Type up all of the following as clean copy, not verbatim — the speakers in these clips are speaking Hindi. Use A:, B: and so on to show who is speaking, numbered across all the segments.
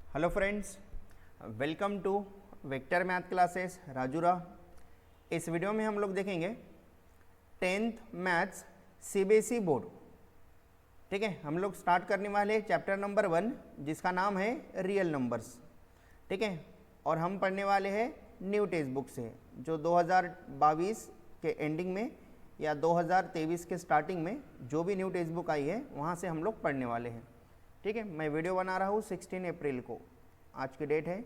A: Hello friends, welcome to vector math classes Rajura. इस वीडियो में हम लोग देखेंगे 10th मैथ्स सीबीएसई बोर्ड। ठीक है, हम लोग स्टार्ट करने वाले चैप्टर नंबर 1 जिसका नाम है रियल नंबर्स। ठीक है, और हम पढ़ने वाले हैं न्यू टेक्स्ट बुक से, जो 2022 के एंडिंग में या 2023 के स्टार्टिंग में जो भी न्यू टेक्स्ट बुक आई है वहाँ से हम लोग पढ़ने वाले हैं। ठीक है, मैं वीडियो बना रहा हूँ 16 अप्रैल को। आज की डेट है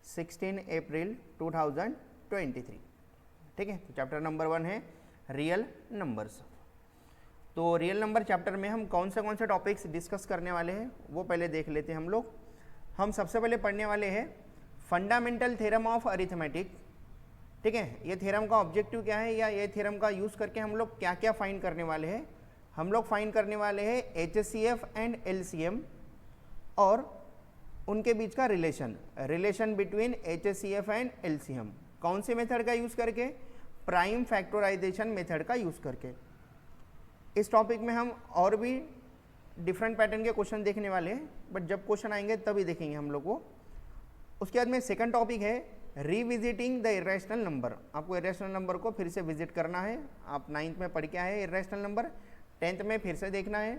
A: 16 अप्रैल 2023। ठीक है, तो चैप्टर नंबर 1 है रियल नंबर्स। तो रियल नंबर चैप्टर में हम कौन से टॉपिक्स डिस्कस करने वाले हैं वो पहले देख लेते हैं हम लोग। हम सबसे पहले पढ़ने वाले हैं फंडामेंटल थ्योरम ऑफ अरिथमेटिक। ठीक है, ये थ्योरम का ऑब्जेक्टिव क्या है या ये थ्योरम का यूज़ करके हम लोग क्या क्या फाइंड करने वाले हैं। हम लोग फाइंड करने वाले हैं HCF एंड LCM और उनके बीच का relation between HCF and LCM। कौन से मेथड का यूज़ करके? प्राइम फैक्टराइजेशन मेथड का यूज़ करके। इस टॉपिक में हम और भी डिफरेंट पैटर्न के क्वेश्चन देखने वाले हैं, बट जब क्वेश्चन आएंगे तभी देखेंगे हम लोग वो। उसके बाद में सेकंड टॉपिक है रिविजिटिंग द इरेशनल नंबर। आपको इरेशनल नंबर को फिर से विजिट करना है। आप 9th में पढ़ के आए इरेशनल नंबर, 10th में फिर से देखना है।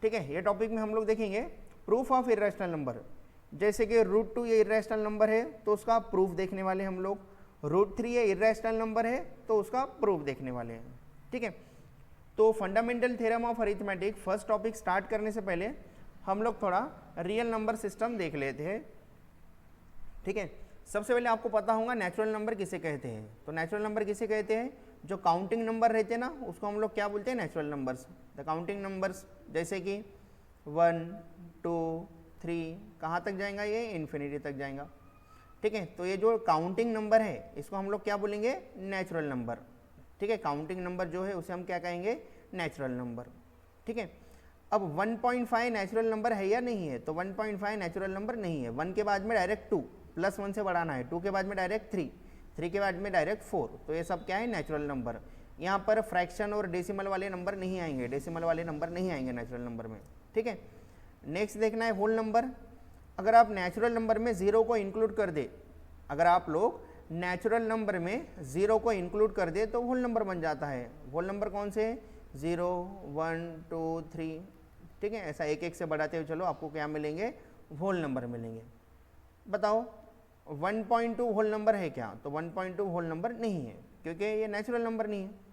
A: ठीक है, ये टॉपिक में हम लोग देखेंगे प्रूफ ऑफ इरेशनल नंबर। जैसे कि √2 ये इरेशनल नंबर है तो उसका प्रूफ देखने वाले हम लोग। √3 ये इरेशनल नंबर है तो उसका प्रूफ देखने वाले हैं। ठीक है, तो fundamental theorem of arithmetic first topic start करने से पहले हम लोग थोड़ा रियल नंबर सिस्टम देख लेते हैं। ठीक है, सबसे पहले आपको पता होगा नेचुरल नंबर किसे कहते हैं। तो नेचुरल नंबर किसे कहते हैं? जो काउंटिंग नंबर रहते हैं ना, उसको हम लोग क्या बोलते हैं? Natural numbers. The counting numbers जैसे कि 1 2 3 कहाँ तक जाएगा? ये इन्फिनिटी तक जाएगा। ठीक है, तो ये जो काउंटिंग नंबर है इसको हम लोग क्या बोलेंगे? Natural number. ठीक है, काउंटिंग नंबर जो है उसे हम क्या कहेंगे? Natural number. ठीक है, अब 1.5 नेचुरल नंबर है या नहीं है? तो 1.5 नेचुरल नंबर नहीं है। 1 के बाद में डायरेक्ट 2 प्लस 1 से बढ़ाना है, 2 के बाद में डायरेक्ट 3, 3 के बाद में डायरेक्ट 4। तो ये सब क्या है? Natural number. यहाँ पर फ्रैक्शन और डेसिमल वाले नंबर नहीं आएंगे, डेसिमल वाले नंबर नहीं आएंगे नेचुरल नंबर में। ठीक है, नेक्स्ट देखना है होल नंबर। अगर आप नेचुरल नंबर में 0 को इंक्लूड कर दे, अगर आप लोग नेचुरल नंबर में 0 को इंक्लूड कर दे तो होल नंबर बन जाता है। होल नंबर कौन से? 0 1 2 3। ठीक है, ऐसा एक एक से बढ़ाते हुए चलो, आपको क्या मिलेंगे? होल नंबर मिलेंगे। बताओ 1.2 होल नंबर है क्या? तो 1.2 होल नंबर नहीं है, क्योंकि ये नेचुरल नंबर नहीं है।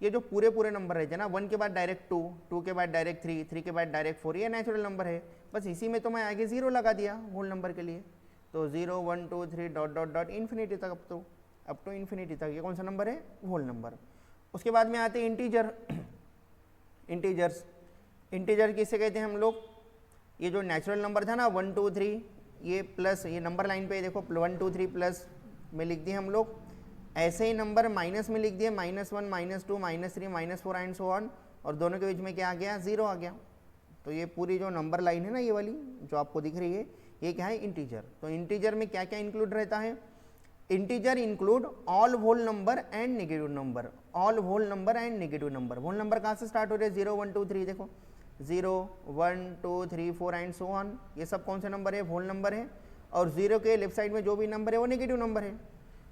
A: ये जो पूरे नंबर रहते हैं ना, 1 के बाद डायरेक्ट 2, 2 के बाद डायरेक्ट 3, 3 के बाद डायरेक्ट 4, ये नेचुरल नंबर है। बस इसी में तो मैं आगे 0 लगा दिया होल नंबर के लिए। तो 0 1 2 3 डॉट डॉट डॉट इन्फिनिटी तक, अप टू इन्फिनिटी तक ये कौन सा नंबर है? Whole number. उसके बाद में आते हैं इंटीजर। इंटीजर किसे कहते हैं हम लोग? ये जो नेचुरल नंबर था ना 1 2 3, ये प्लस, ये नंबर लाइन पे देखो 1 2 3 प्लस में लिख दिए हम लोग। ऐसे ही नंबर माइनस में लिख दिए, -1 -2 -3 -4 एंड सो ऑन, और दोनों के बीच में क्या आ गया? 0 आ गया। तो ये पूरी जो नंबर लाइन है ना, ये वाली जो आपको दिख रही है, ये क्या है? इंटीजर। तो इंटीजर में क्या क्या इंक्लूड रहता है? Integer include all whole number and negative number. All whole number and negative number. Whole number कहाँ से स्टार्ट हो रहे हैं? 0 1 2 3, देखो 0 1 2 3 4 एंड सो ऑन, ये सब कौन से नंबर है? होल नंबर है। और 0 के लेफ्ट साइड में जो भी नंबर है वो नेगेटिव नंबर है।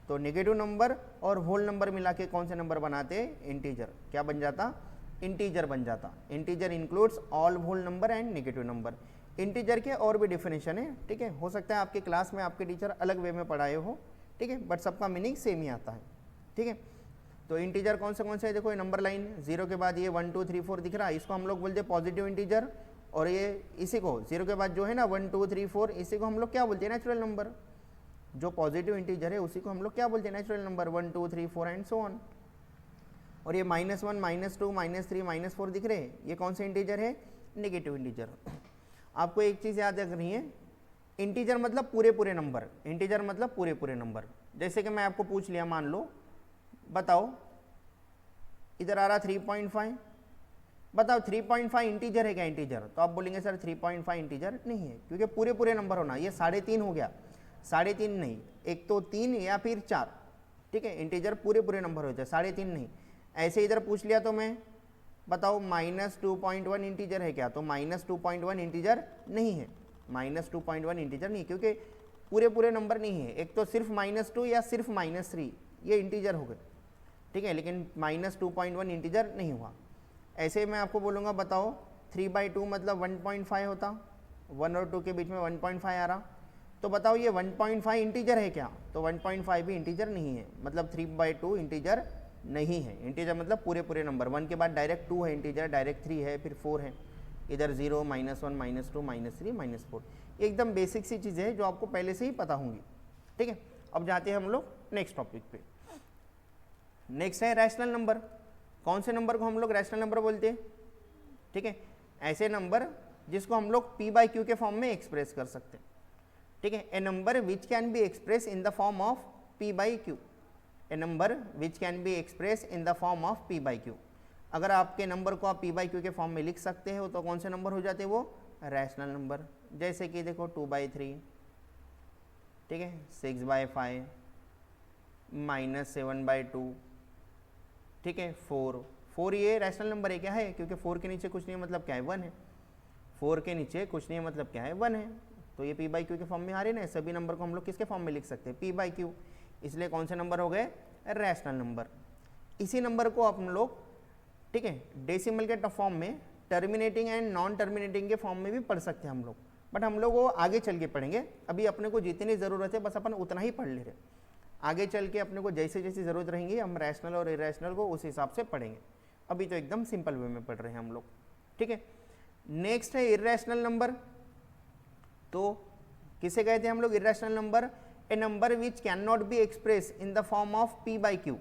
A: तो नेगेटिव नंबर और होल नंबर मिला के कौन से नंबर बनाते हैं? इंटीजर। क्या बन जाता? इंटीजर बन जाता। Integer includes all whole number and negative number. Integer के और भी डिफिनेशन है। ठीक है, हो सकता है आपके क्लास में आपके टीचर अलग वे में पढ़ाए हो। ठीक है, बट सबका मीनिंग सेम ही आता है। ठीक है, तो इंटीजर कौन से है? देखो ये नंबर लाइन 0 के बाद ये 1 2 3 4 दिख रहा है, इसको हम लोग बोलते हैं पॉजिटिव इंटीजर। और ये इसी को 0 के बाद जो है ना 1 2 3 4, इसी को हम लोग क्या बोलते हैं? Natural number. जो पॉजिटिव इंटीजर है उसी को हम लोग क्या बोलते हैं? Natural number. 1 2 3 4 and so on. और ये -1 -2 -3 -4 दिख रहे हैं, ये कौन से इंटीजर है? Negative integer. आपको एक चीज़ याद रखनी है, इंटीजर मतलब पूरे नंबर। इंटीजर मतलब पूरे नंबर। जैसे कि मैं आपको पूछ लिया, मान लो बताओ इधर आ रहा 3.5, बताओ 3.5 इंटीजर है क्या? इंटीजर। तो आप बोलेंगे सर 3.5 इंटीजर नहीं है, क्योंकि पूरे नंबर होना। ये 3.5 हो गया, 3.5 नहीं, एक तो 3 या फिर 4। ठीक है, इंटीजर पूरे नंबर होते हैं, 3.5 नहीं। ऐसे इधर पूछ लिया तो मैं, बताओ -2.1 इंटीजर है क्या? तो -2.1 इंटीजर नहीं है। -2.1 इंटीजर नहीं, क्योंकि पूरे पूरे नंबर नहीं है। एक तो सिर्फ -2 या सिर्फ -3 ये इंटीजर हो गए, ठीक है, लेकिन -2.1 इंटीजर नहीं हुआ। ऐसे मैं आपको बोलूँगा बताओ 3/2 मतलब 1.5 होता, 1 और 2 के बीच में 1.5 आ रहा, तो बताओ ये 1.5 इंटीजर है क्या? तो 1.5 भी इंटीजर नहीं है, मतलब 3/2 इंटीजर नहीं है। इंटीजर मतलब पूरे पूरे नंबर, 1 के बाद डायरेक्ट 2 है इंटीजर, डायरेक्ट 3 है, फिर 4 है, इधर 0, -1, -2, -3, -4। एकदम बेसिक सी चीज़ें हैं जो आपको पहले से ही पता होंगी, ठीक है। अब जाते हैं हम लोग नेक्स्ट टॉपिक पे। नेक्स्ट है रैशनल नंबर। कौन से नंबर को हम लोग रैशनल नंबर बोलते हैं? ठीक है, ऐसे नंबर जिसको हम लोग p/q के फॉर्म में एक्सप्रेस कर सकते हैं, ठीक है। A number which can be express in the form of p/q, a number which can be express in the form of p/q। अगर आपके नंबर को आप p/q के फॉर्म में लिख सकते हो तो कौन से नंबर हो जाते हैं वो? Rational number. जैसे कि देखो 2/3, ठीक है, 6/5, -7/2, ठीक है, 4 ये रैशनल नंबर है क्या है? क्योंकि 4 के नीचे कुछ नहीं है मतलब क्या है? 1 है। 4 के नीचे कुछ नहीं है मतलब क्या है? 1 है। तो ये p/q के फॉर्म में आ रहे ना, सभी नंबर को हम लोग किसके फॉर्म में लिख सकते हैं? p/q। इसलिए कौन से नंबर हो गए? Rational number. इसी नंबर को हम लोग, ठीक है, डेसिमल के फॉर्म में, टर्मिनेटिंग एंड नॉन टर्मिनेटिंग के फॉर्म में भी पढ़ सकते हैं हम लोग, बट हम लोग वो आगे चल के पढ़ेंगे। अभी अपने को जितनी ज़रूरत है बस अपन उतना ही पढ़ ले रहे। आगे चल के अपने को जैसे जैसी ज़रूरत रहेंगी हम रैशनल और इरेशनल को उस हिसाब से पढ़ेंगे। अभी तो एकदम सिंपल वे में पढ़ रहे हैं हम लोग, ठीक है। नेक्स्ट है इरेशनल नंबर। तो किसे कहते हैं हम लोग irrational number? A number which can not B express in the form of p/q।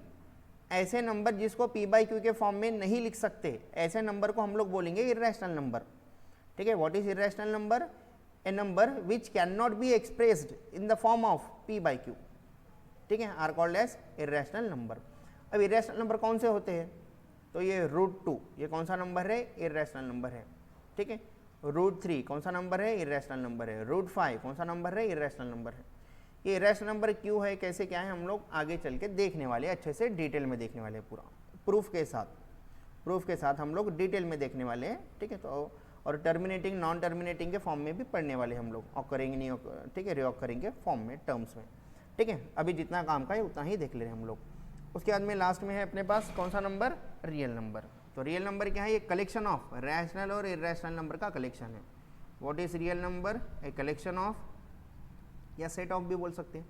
A: ऐसे नंबर जिसको p/q के फॉर्म में नहीं लिख सकते, ऐसे नंबर को हम लोग बोलेंगे इरेशनल नंबर, ठीक है। What is irrational number? A number which can not be expressed in the form of p/q, ठीक है, are called as irrational number. अब इरेशनल नंबर कौन से होते हैं? तो ये √2 ये कौन सा नंबर है? इरेशनल नंबर है, ठीक है। √3 कौन सा नंबर है? इरेशनल नंबर है। √5 कौन सा नंबर है? इरेशनल नंबर है। ये इरेशनल नंबर क्यों है, कैसे क्या है, हम लोग आगे चल के देखने वाले, अच्छे से डिटेल में देखने वाले, पूरा प्रूफ के साथ हम लोग डिटेल में देखने वाले हैं, ठीक है। तो और टर्मिनेटिंग नॉन टर्मिनेटिंग के फॉर्म में भी पढ़ने वाले हम लोग, ऑकरिंग नहीं, ठीक है, रीऑकरिंग के फॉर्म में, टर्म्स में, ठीक है। अभी जितना काम का है उतना ही देख ले रहे हैं हम लोग। उसके बाद में लास्ट में है अपने पास कौन सा नंबर? Real number. तो रियल नंबर क्या है? ये कलेक्शन ऑफ रैशनल और इरेशनल नंबर का कलेक्शन है। What is real number? A collection of, या सेट ऑफ भी बोल सकते हैं,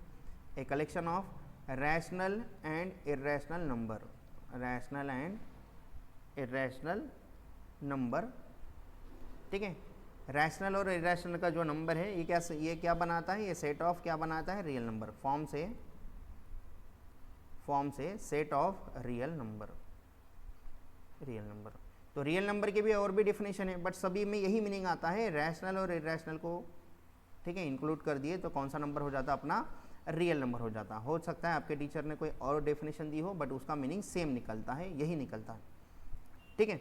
A: a collection of rational and irrational number, rational and irrational number, ठीक है। रैशनल और इरेशनल का जो नंबर है ये क्या बनाता है? ये सेट ऑफ क्या बनाता है? Real number. फॉर्म से सेट ऑफ रियल नंबर। तो रियल नंबर के भी और भी डेफिनेशन है, बट सभी में यही मीनिंग आता है, रैशनल और इरेशनल को, ठीक है, इंक्लूड कर दिए तो कौन सा नंबर हो जाता? अपना रियल नंबर हो जाता। हो सकता है आपके टीचर ने कोई और डेफिनेशन दी हो, बट उसका मीनिंग सेम निकलता है, यही निकलता है, ठीक है।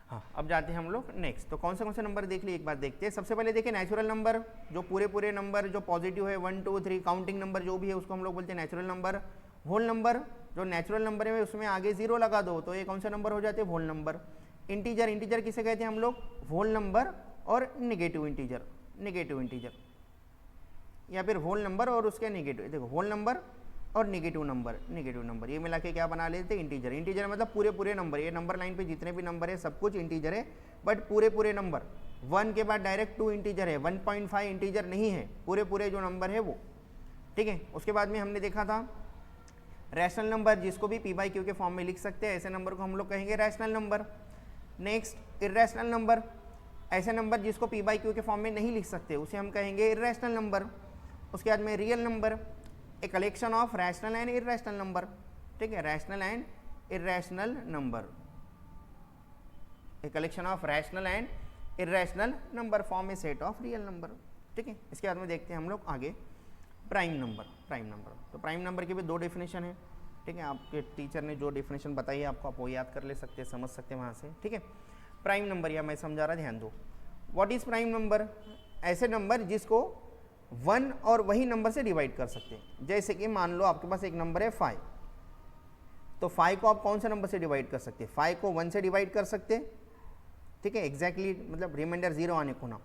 A: हाँ, अब जाते हैं हम लोग नेक्स्ट। तो कौन से नंबर देख लिए एक बार देखते हैं। सबसे पहले देखिए नेचुरल नंबर, जो पूरे नंबर जो पॉजिटिव है, 1 2 3 काउंटिंग नंबर जो भी है उसको हम लोग बोलते हैं नेचुरल नंबर। होल नंबर, जो नेचुरल नंबर है उसमें आगे 0 लगा दो तो ये कौन से नंबर हो जाते हैं? Whole number. इंटीजर किसे कहते हैं हम लोग? होल नंबर और नेगेटिव इंटीजर, या फिर होल नंबर और उसके नेगेटिव। देखो होल नंबर और नेगेटिव नंबर ये मिला के क्या बना लेते हैं? इंटीजर मतलब पूरे नंबर। ये नंबर लाइन पे जितने भी नंबर है सब कुछ इंटीजर है, बट पूरे नंबर। 1 के बाद डायरेक्ट 2 इंटीजर है, 1.5 इंटीजर नहीं है, पूरे जो नंबर है वो, ठीक है। उसके बाद में हमने देखा था रैशनल नंबर, जिसको भी p/q के फॉर्म में लिख सकते हैं, ऐसे नंबर को हम लोग कहेंगे rational number. Next irrational number, ऐसे नंबर जिसको p/q के फॉर्म में नहीं लिख सकते उसे हम कहेंगे इरेशनल नंबर। उसके बाद में real number, a collection of rational and irrational number, ठीक है, rational and irrational number, a collection of rational and irrational number form A set of real number, ठीक है। इसके बाद में देखते हैं हम लोग आगे प्राइम नंबर। तो प्राइम नंबर की भी 2 डेफिनेशन है, ठीक है। आपके टीचर ने जो डेफिनेशन बताई है आपको, आप वो याद कर ले सकते हैं, समझ सकते हैं वहाँ से, ठीक है। प्राइम नंबर, या मैं समझा रहा, ध्यान दो। What is prime number? ऐसे नंबर जिसको 1 और वही नंबर से डिवाइड कर सकते हैं। जैसे कि मान लो आपके पास एक नंबर है 5, तो 5 को आप कौन से नंबर से डिवाइड कर सकते हैं? 5 को 1 से डिवाइड कर सकते हैं, ठीक है, एग्जैक्टली, मतलब रिमाइंडर 0 आने को ना।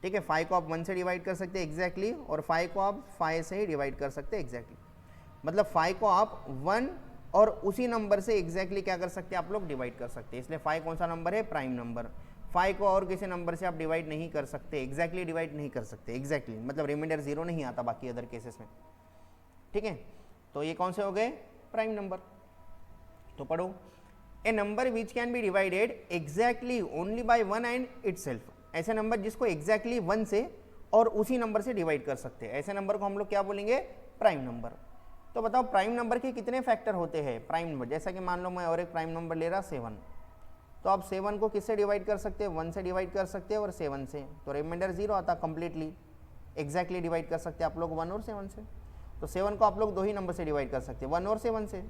A: ठीक है, 5 को आप 1 से डिवाइड कर सकते हैं एग्जैक्टली, और 5 को आप 5 से ही डिवाइड कर सकते हैं एग्जैक्टली। मतलब 5 को आप 1 और उसी नंबर से एग्जैक्टली क्या कर सकते हैं आप लोग, डिवाइड कर सकते हैं। इसलिए 5 कौन सा नंबर है, प्राइम नंबर। 5 को और किसी नंबर से आप डिवाइड नहीं कर सकते, एग्जैक्टली डिवाइड नहीं कर सकते, एग्जैक्टली मतलब रिमाइंडर 0 नहीं आता बाकी अदर केसेस में। ठीक है, तो ये कौन से हो गए, प्राइम नंबर। तो पढ़ो, a number which can be divided exactly only by 1 and itself. ऐसे नंबर जिसको एग्जैक्टली 1 से और उसी नंबर से डिवाइड कर सकते हैं, ऐसे नंबर को हम लोग क्या बोलेंगे, प्राइम नंबर। तो बताओ प्राइम नंबर के कितने फैक्टर होते हैं, प्राइम नंबर, जैसा कि मान लो मैं और एक प्राइम नंबर ले रहा 7, तो आप 7 को किससे डिवाइड कर सकते हैं, 1 से डिवाइड कर सकते हैं और 7 से, तो रिमाइंडर 0 आता कंप्लीटली। एग्जैक्टली डिवाइड कर सकते हैं आप लोग 1 और 7 से। तो 7 को आप लोग 2 ही नंबर से डिवाइड कर सकते हैं, 1 और 7 से।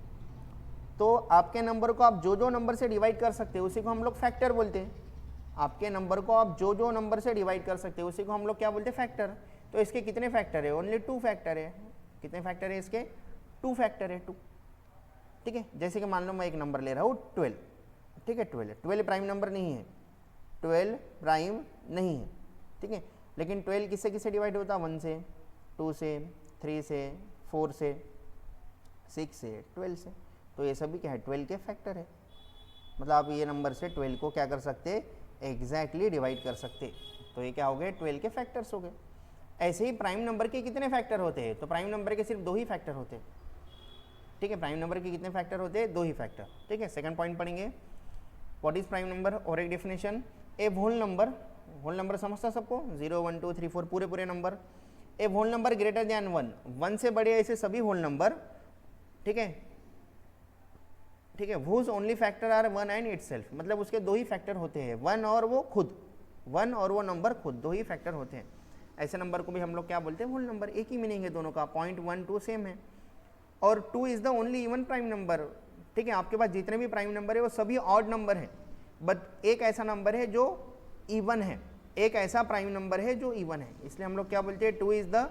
A: तो आपके नंबर को आप जो नंबर से डिवाइड कर सकते हैं उसी को हम लोग फैक्टर बोलते हैं। आपके नंबर को आप जो नंबर से डिवाइड कर सकते हैं उसी को हम लोग क्या बोलते हैं, फैक्टर। तो इसके कितने फैक्टर है, ओनली 2 फैक्टर है। कितने फैक्टर है इसके, 2 फैक्टर है, 2। ठीक है, जैसे कि मान लो मैं एक नंबर ले रहा हूँ 12, ठीक है, 12 प्राइम नंबर नहीं है, 12 प्राइम नहीं है, ठीक है, लेकिन 12 किससे किससे डिवाइड होता है, 1 से, 2 से, 3 से, 4 से, 6 से, 12 से। तो ये सभी क्या है, 12 के फैक्टर है। मतलब आप ये नंबर से 12 को क्या कर सकते, एग्जैक्टली डिवाइड कर सकते। तो ये क्या हो गए, 12 के फैक्टर्स हो गए। ऐसे ही प्राइम नंबर के कितने फैक्टर होते हैं, तो प्राइम नंबर के सिर्फ 2 ही फैक्टर होते हैं। ठीक है, प्राइम नंबर के कितने फैक्टर होते हैं, 2 ही फैक्टर। ठीक है, सेकंड पॉइंट पढ़ेंगे, व्हाट इज प्राइम नंबर, और एक डेफिनेशन, ए होल नंबर, होल नंबर समझता सबको, 0 1 2 3 4 पूरे नंबर। ए होल नंबर ग्रेटर दैन 1 से बड़े ऐसे सभी होल नंबर, ठीक है, ठीक है, whose only factor are 1 and itself, मतलब उसके 2 ही फैक्टर होते हैं, 1 और वो खुद, 1 और वो नंबर खुद, 2 ही फैक्टर होते हैं। ऐसे नंबर को भी हम लोग क्या बोलते हैं, होल नंबर। एक ही मीनिंग है दोनों का, 0.12 सेम है। और 2 is the only even prime number. ठीक है, आपके पास जितने भी प्राइम नंबर है वो सभी ऑड नंबर है, बट एक ऐसा नंबर है जो इवन है, एक ऐसा प्राइम नंबर है जो इवन है, इसलिए हम लोग क्या बोलते हैं, 2 is the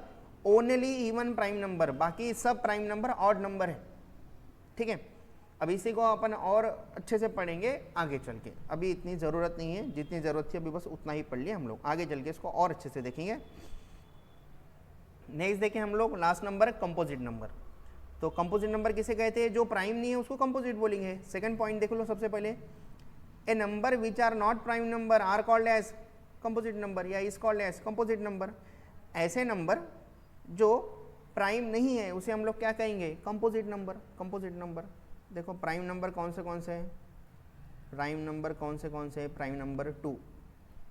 A: only even prime number, बाकी सब प्राइम नंबर ऑड नंबर है। ठीक है, अब इसी को अपन और अच्छे से पढ़ेंगे आगे चल के, अभी इतनी ज़रूरत नहीं है, जितनी ज़रूरत थी अभी बस उतना ही पढ़ लिया हम लोग, आगे चल के इसको और अच्छे से देखेंगे। नेक्स्ट देखें हम लोग, लास्ट नंबर कंपोजिट नंबर। तो कंपोजिट नंबर किसे कहते हैं, जो प्राइम नहीं है उसको कंपोजिट बोलेंगे। सेकंड पॉइंट देख लो सबसे पहले, a number which are not prime number are called as composite number, या is called as composite number. ऐसे नंबर जो प्राइम नहीं है उसे हम लोग क्या कहेंगे, कंपोजिट नंबर। कंपोजिट नंबर देखो, प्राइम नंबर कौन से हैं, प्राइम नंबर कौन से हैं, प्राइम नंबर 2,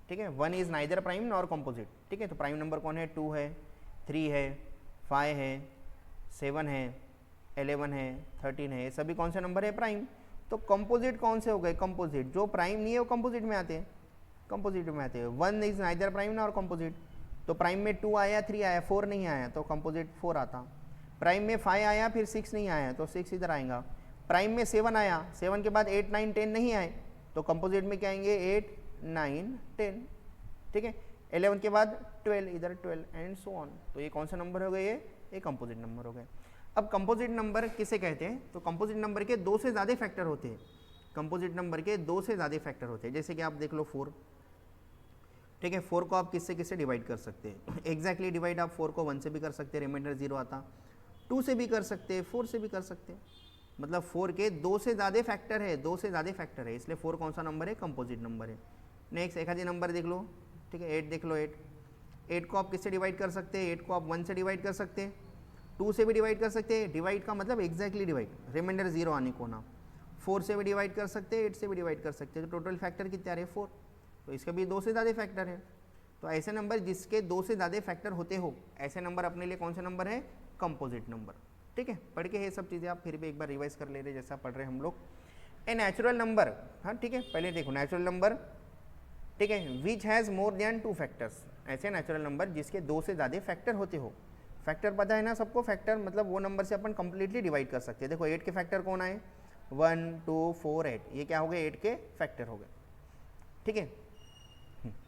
A: ठीक है, 1 is neither prime nor composite. ठीक है, तो प्राइम नंबर कौन है, 2 है, 3 है, 5 है, 7 है, 11 है, 13 है, ये सभी कौन से नंबर है, प्राइम। तो कंपोजिट कौन से हो गए, कंपोजिट जो प्राइम नहीं है वो कंपोजिट में आते हैं, कंपोजिट में आते हैं। 1 is neither prime nor composite, तो प्राइम में 2 आया, 3 आया, 4 नहीं आया, तो कंपोजिट 4 आता। प्राइम में 5 आया, फिर 6 नहीं आया, तो 6 इधर आएगा। प्राइम में 7 आया, 7 के बाद 8 9 10 नहीं आए, तो कंपोजिट में क्या आएंगे, 8 9 10। ठीक है, 11 के बाद 12, इधर 12 एंड सो ऑन। तो ये कौन सा नंबर हो गए, ये कंपोजिट नंबर हो गए। अब कंपोजिट नंबर किसे कहते हैं, तो कंपोजिट नंबर के 2 से ज़्यादा फैक्टर होते हैं। कंपोजिट नंबर के 2 से ज़्यादा फैक्टर होते हैं, जैसे कि आप देख लो 4। ठीक है, 4 को आप किससे किससे डिवाइड कर सकते हैं, एग्जैक्टली डिवाइड आप 4 को 1 से भी कर सकते हैं, रिमाइंडर 0 आता, 2 से भी कर सकते हैं, 4 से भी कर सकते हैं। मतलब 4 के 2 से ज़्यादा फैक्टर है, 2 से ज़्यादा फैक्टर है, इसलिए 4 कौन सा नंबर है, कंपोजिट नंबर है। नेक्स्ट एक आधी नंबर देख लो, ठीक है, 8 देख लो, 8 को आप किससे डिवाइड कर सकते हैं, 8 को आप 1 से डिवाइड कर सकते हैं, 2 से भी डिवाइड कर सकते हैं, डिवाइड का मतलब एग्जैक्टली डिवाइड, रिमाइंडर 0 आने को ना। 4 से भी डिवाइड कर सकते हैं, 8 से भी डिवाइड कर सकते हैं, तो टोटल फैक्टर कितने आ रहे हैं, 4। तो इसके भी 2 से ज़्यादा फैक्टर है। तो ऐसे नंबर जिसके 2 से ज़्यादा फैक्टर होते हो, ऐसे नंबर अपने लिए कौन सा नंबर है, कंपोजिट नंबर। ठीक है, पढ़ के ये सब चीज़ें आप फिर भी एक बार रिवाइज कर ले रहे जैसा पढ़ रहे हम लोग। ए नेचुरल नंबर, हाँ ठीक है, पहले देखो नेचुरल नंबर, ठीक है, which has more than 2 factors. ऐसे नेचुरल नंबर जिसके 2 से ज़्यादा फैक्टर होते हो। फैक्टर पता है ना सबको, फैक्टर मतलब वो नंबर से अपन कंप्लीटली डिवाइड कर सकते हैं। देखो 8 के फैक्टर कौन आए, 1 2 4 8, ये क्या हो गए, 8 के फैक्टर हो गए। ठीक है,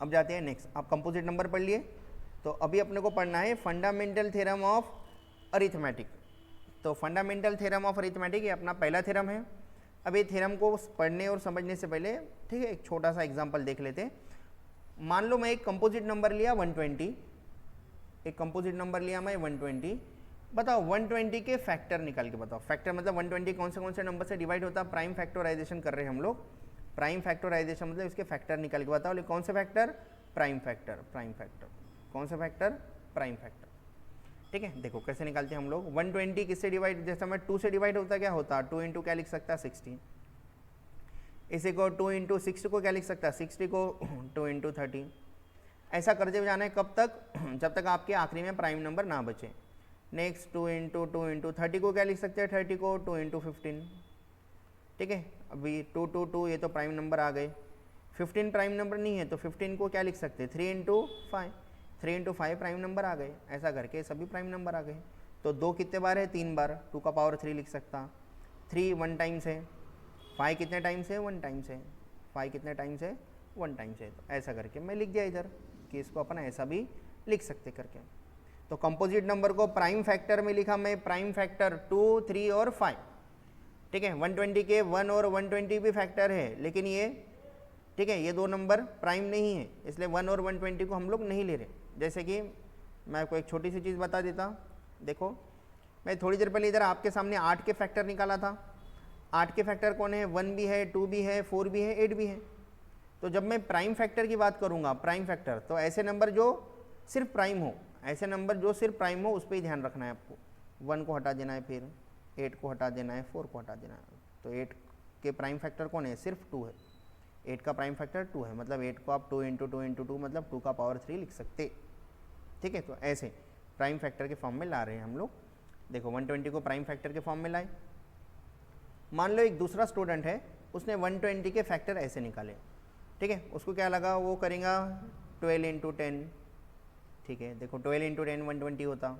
A: अब जाते हैं नेक्स्ट। आप कंपोजिट नंबर पढ़ लिए, तो अभी अपने को पढ़ना है फंडामेंटल थ्योरम ऑफ अरिथमेटिक। तो फंडामेंटल थ्योरम ऑफ अरिथमेटिक ये अपना पहला थ्योरम है। अब ये थ्योरम को पढ़ने और समझने से पहले, ठीक है, एक छोटा सा एग्जांपल देख लेते हैं। मान लो मैं एक कंपोजिट नंबर लिया 120, एक कंपोजिट नंबर लिया मैं 120, बताओ 120 के फैक्टर निकाल के बताओ। फैक्टर मतलब 120 कौन से नंबर से डिवाइड होता है, प्राइम फैक्टराइजेशन कर रहे हैं हम लोग। प्राइम फैक्टराइजेशन मतलब इसके फैक्टर निकाल के बताओ। कौन से factor, prime factor, prime factor, कौन सा फैक्टर, प्राइम फैक्टर। ठीक है, देखो कैसे निकालते हैं हम लोग। 120 किससे डिवाइड, जैसे मैं 2 से डिवाइड होता क्या होता, 2 इंटू क्या लिख सकता है 60, इसी को 2 इंटू 60 को क्या लिख सकता है 60 को 2 इंटू 30। ऐसा करते हुए जाना है कब तक, जब तक आपके आखिरी में प्राइम नंबर ना बचे। नेक्स्ट 2 इंटू 30 को क्या लिख सकते हैं 30 को 2 इंटू 15। ठीक है, अभी 2 2 2 ये तो प्राइम नंबर आ गए। 15 प्राइम नंबर नहीं है तो 15 को क्या लिख सकते हैं 3 इंटू 5, 3 इंटू 5 प्राइम नंबर आ गए। ऐसा करके सभी प्राइम नंबर आ गए। तो 2 कितने बार है, 3 बार, 2 का पावर 3 लिख सकता। 3 1 टाइम्स है, 5 कितने टाइम्स है 1 टाइम्स है, 5 कितने टाइम्स है 1 टाइम्स है। तो ऐसा करके मैं लिख दिया इधर कि इसको अपन ऐसा भी लिख सकते करके। तो कंपोजिट नंबर को प्राइम फैक्टर में लिखा मैं, प्राइम फैक्टर 2 3 और 5। ठीक है, 120 के 1 और 120 भी फैक्टर है, लेकिन ये ठीक है ये दो नंबर प्राइम नहीं है, इसलिए 1 और 120 को हम लोग नहीं ले रहे। जैसे कि मैं आपको एक छोटी सी चीज़ बता देता, देखो मैं थोड़ी देर पहले इधर आपके सामने 8 के फैक्टर निकाला था। 8 के फैक्टर कौन है, 1 भी है, 2 भी है, 4 भी है, 8 भी है। तो जब मैं प्राइम फैक्टर की बात करूँगा, प्राइम फैक्टर, तो ऐसे नंबर जो सिर्फ प्राइम हो, ऐसे नंबर जो सिर्फ प्राइम हो उस पर ही ध्यान रखना है आपको। 1 को हटा देना है, फिर 8 को हटा देना है, 4 को हटा देना है। तो 8 के प्राइम फैक्टर कौन है, सिर्फ 2 है। 8 का प्राइम फैक्टर 2 है, मतलब 8 को आप 2 इंटू 2 इंटू 2 मतलब 2 का पावर 3 लिख सकते। ठीक है, तो ऐसे प्राइम फैक्टर के फॉर्म में ला रहे हैं हम लोग। देखो 120 को प्राइम फैक्टर के फॉर्म में लाए। मान लो एक दूसरा स्टूडेंट है, उसने 120 के फैक्टर ऐसे निकाले। ठीक है, उसको क्या लगा, वो करेगा 12 इंटू 10। ठीक है, देखो 12 इंटू 10 120 होता।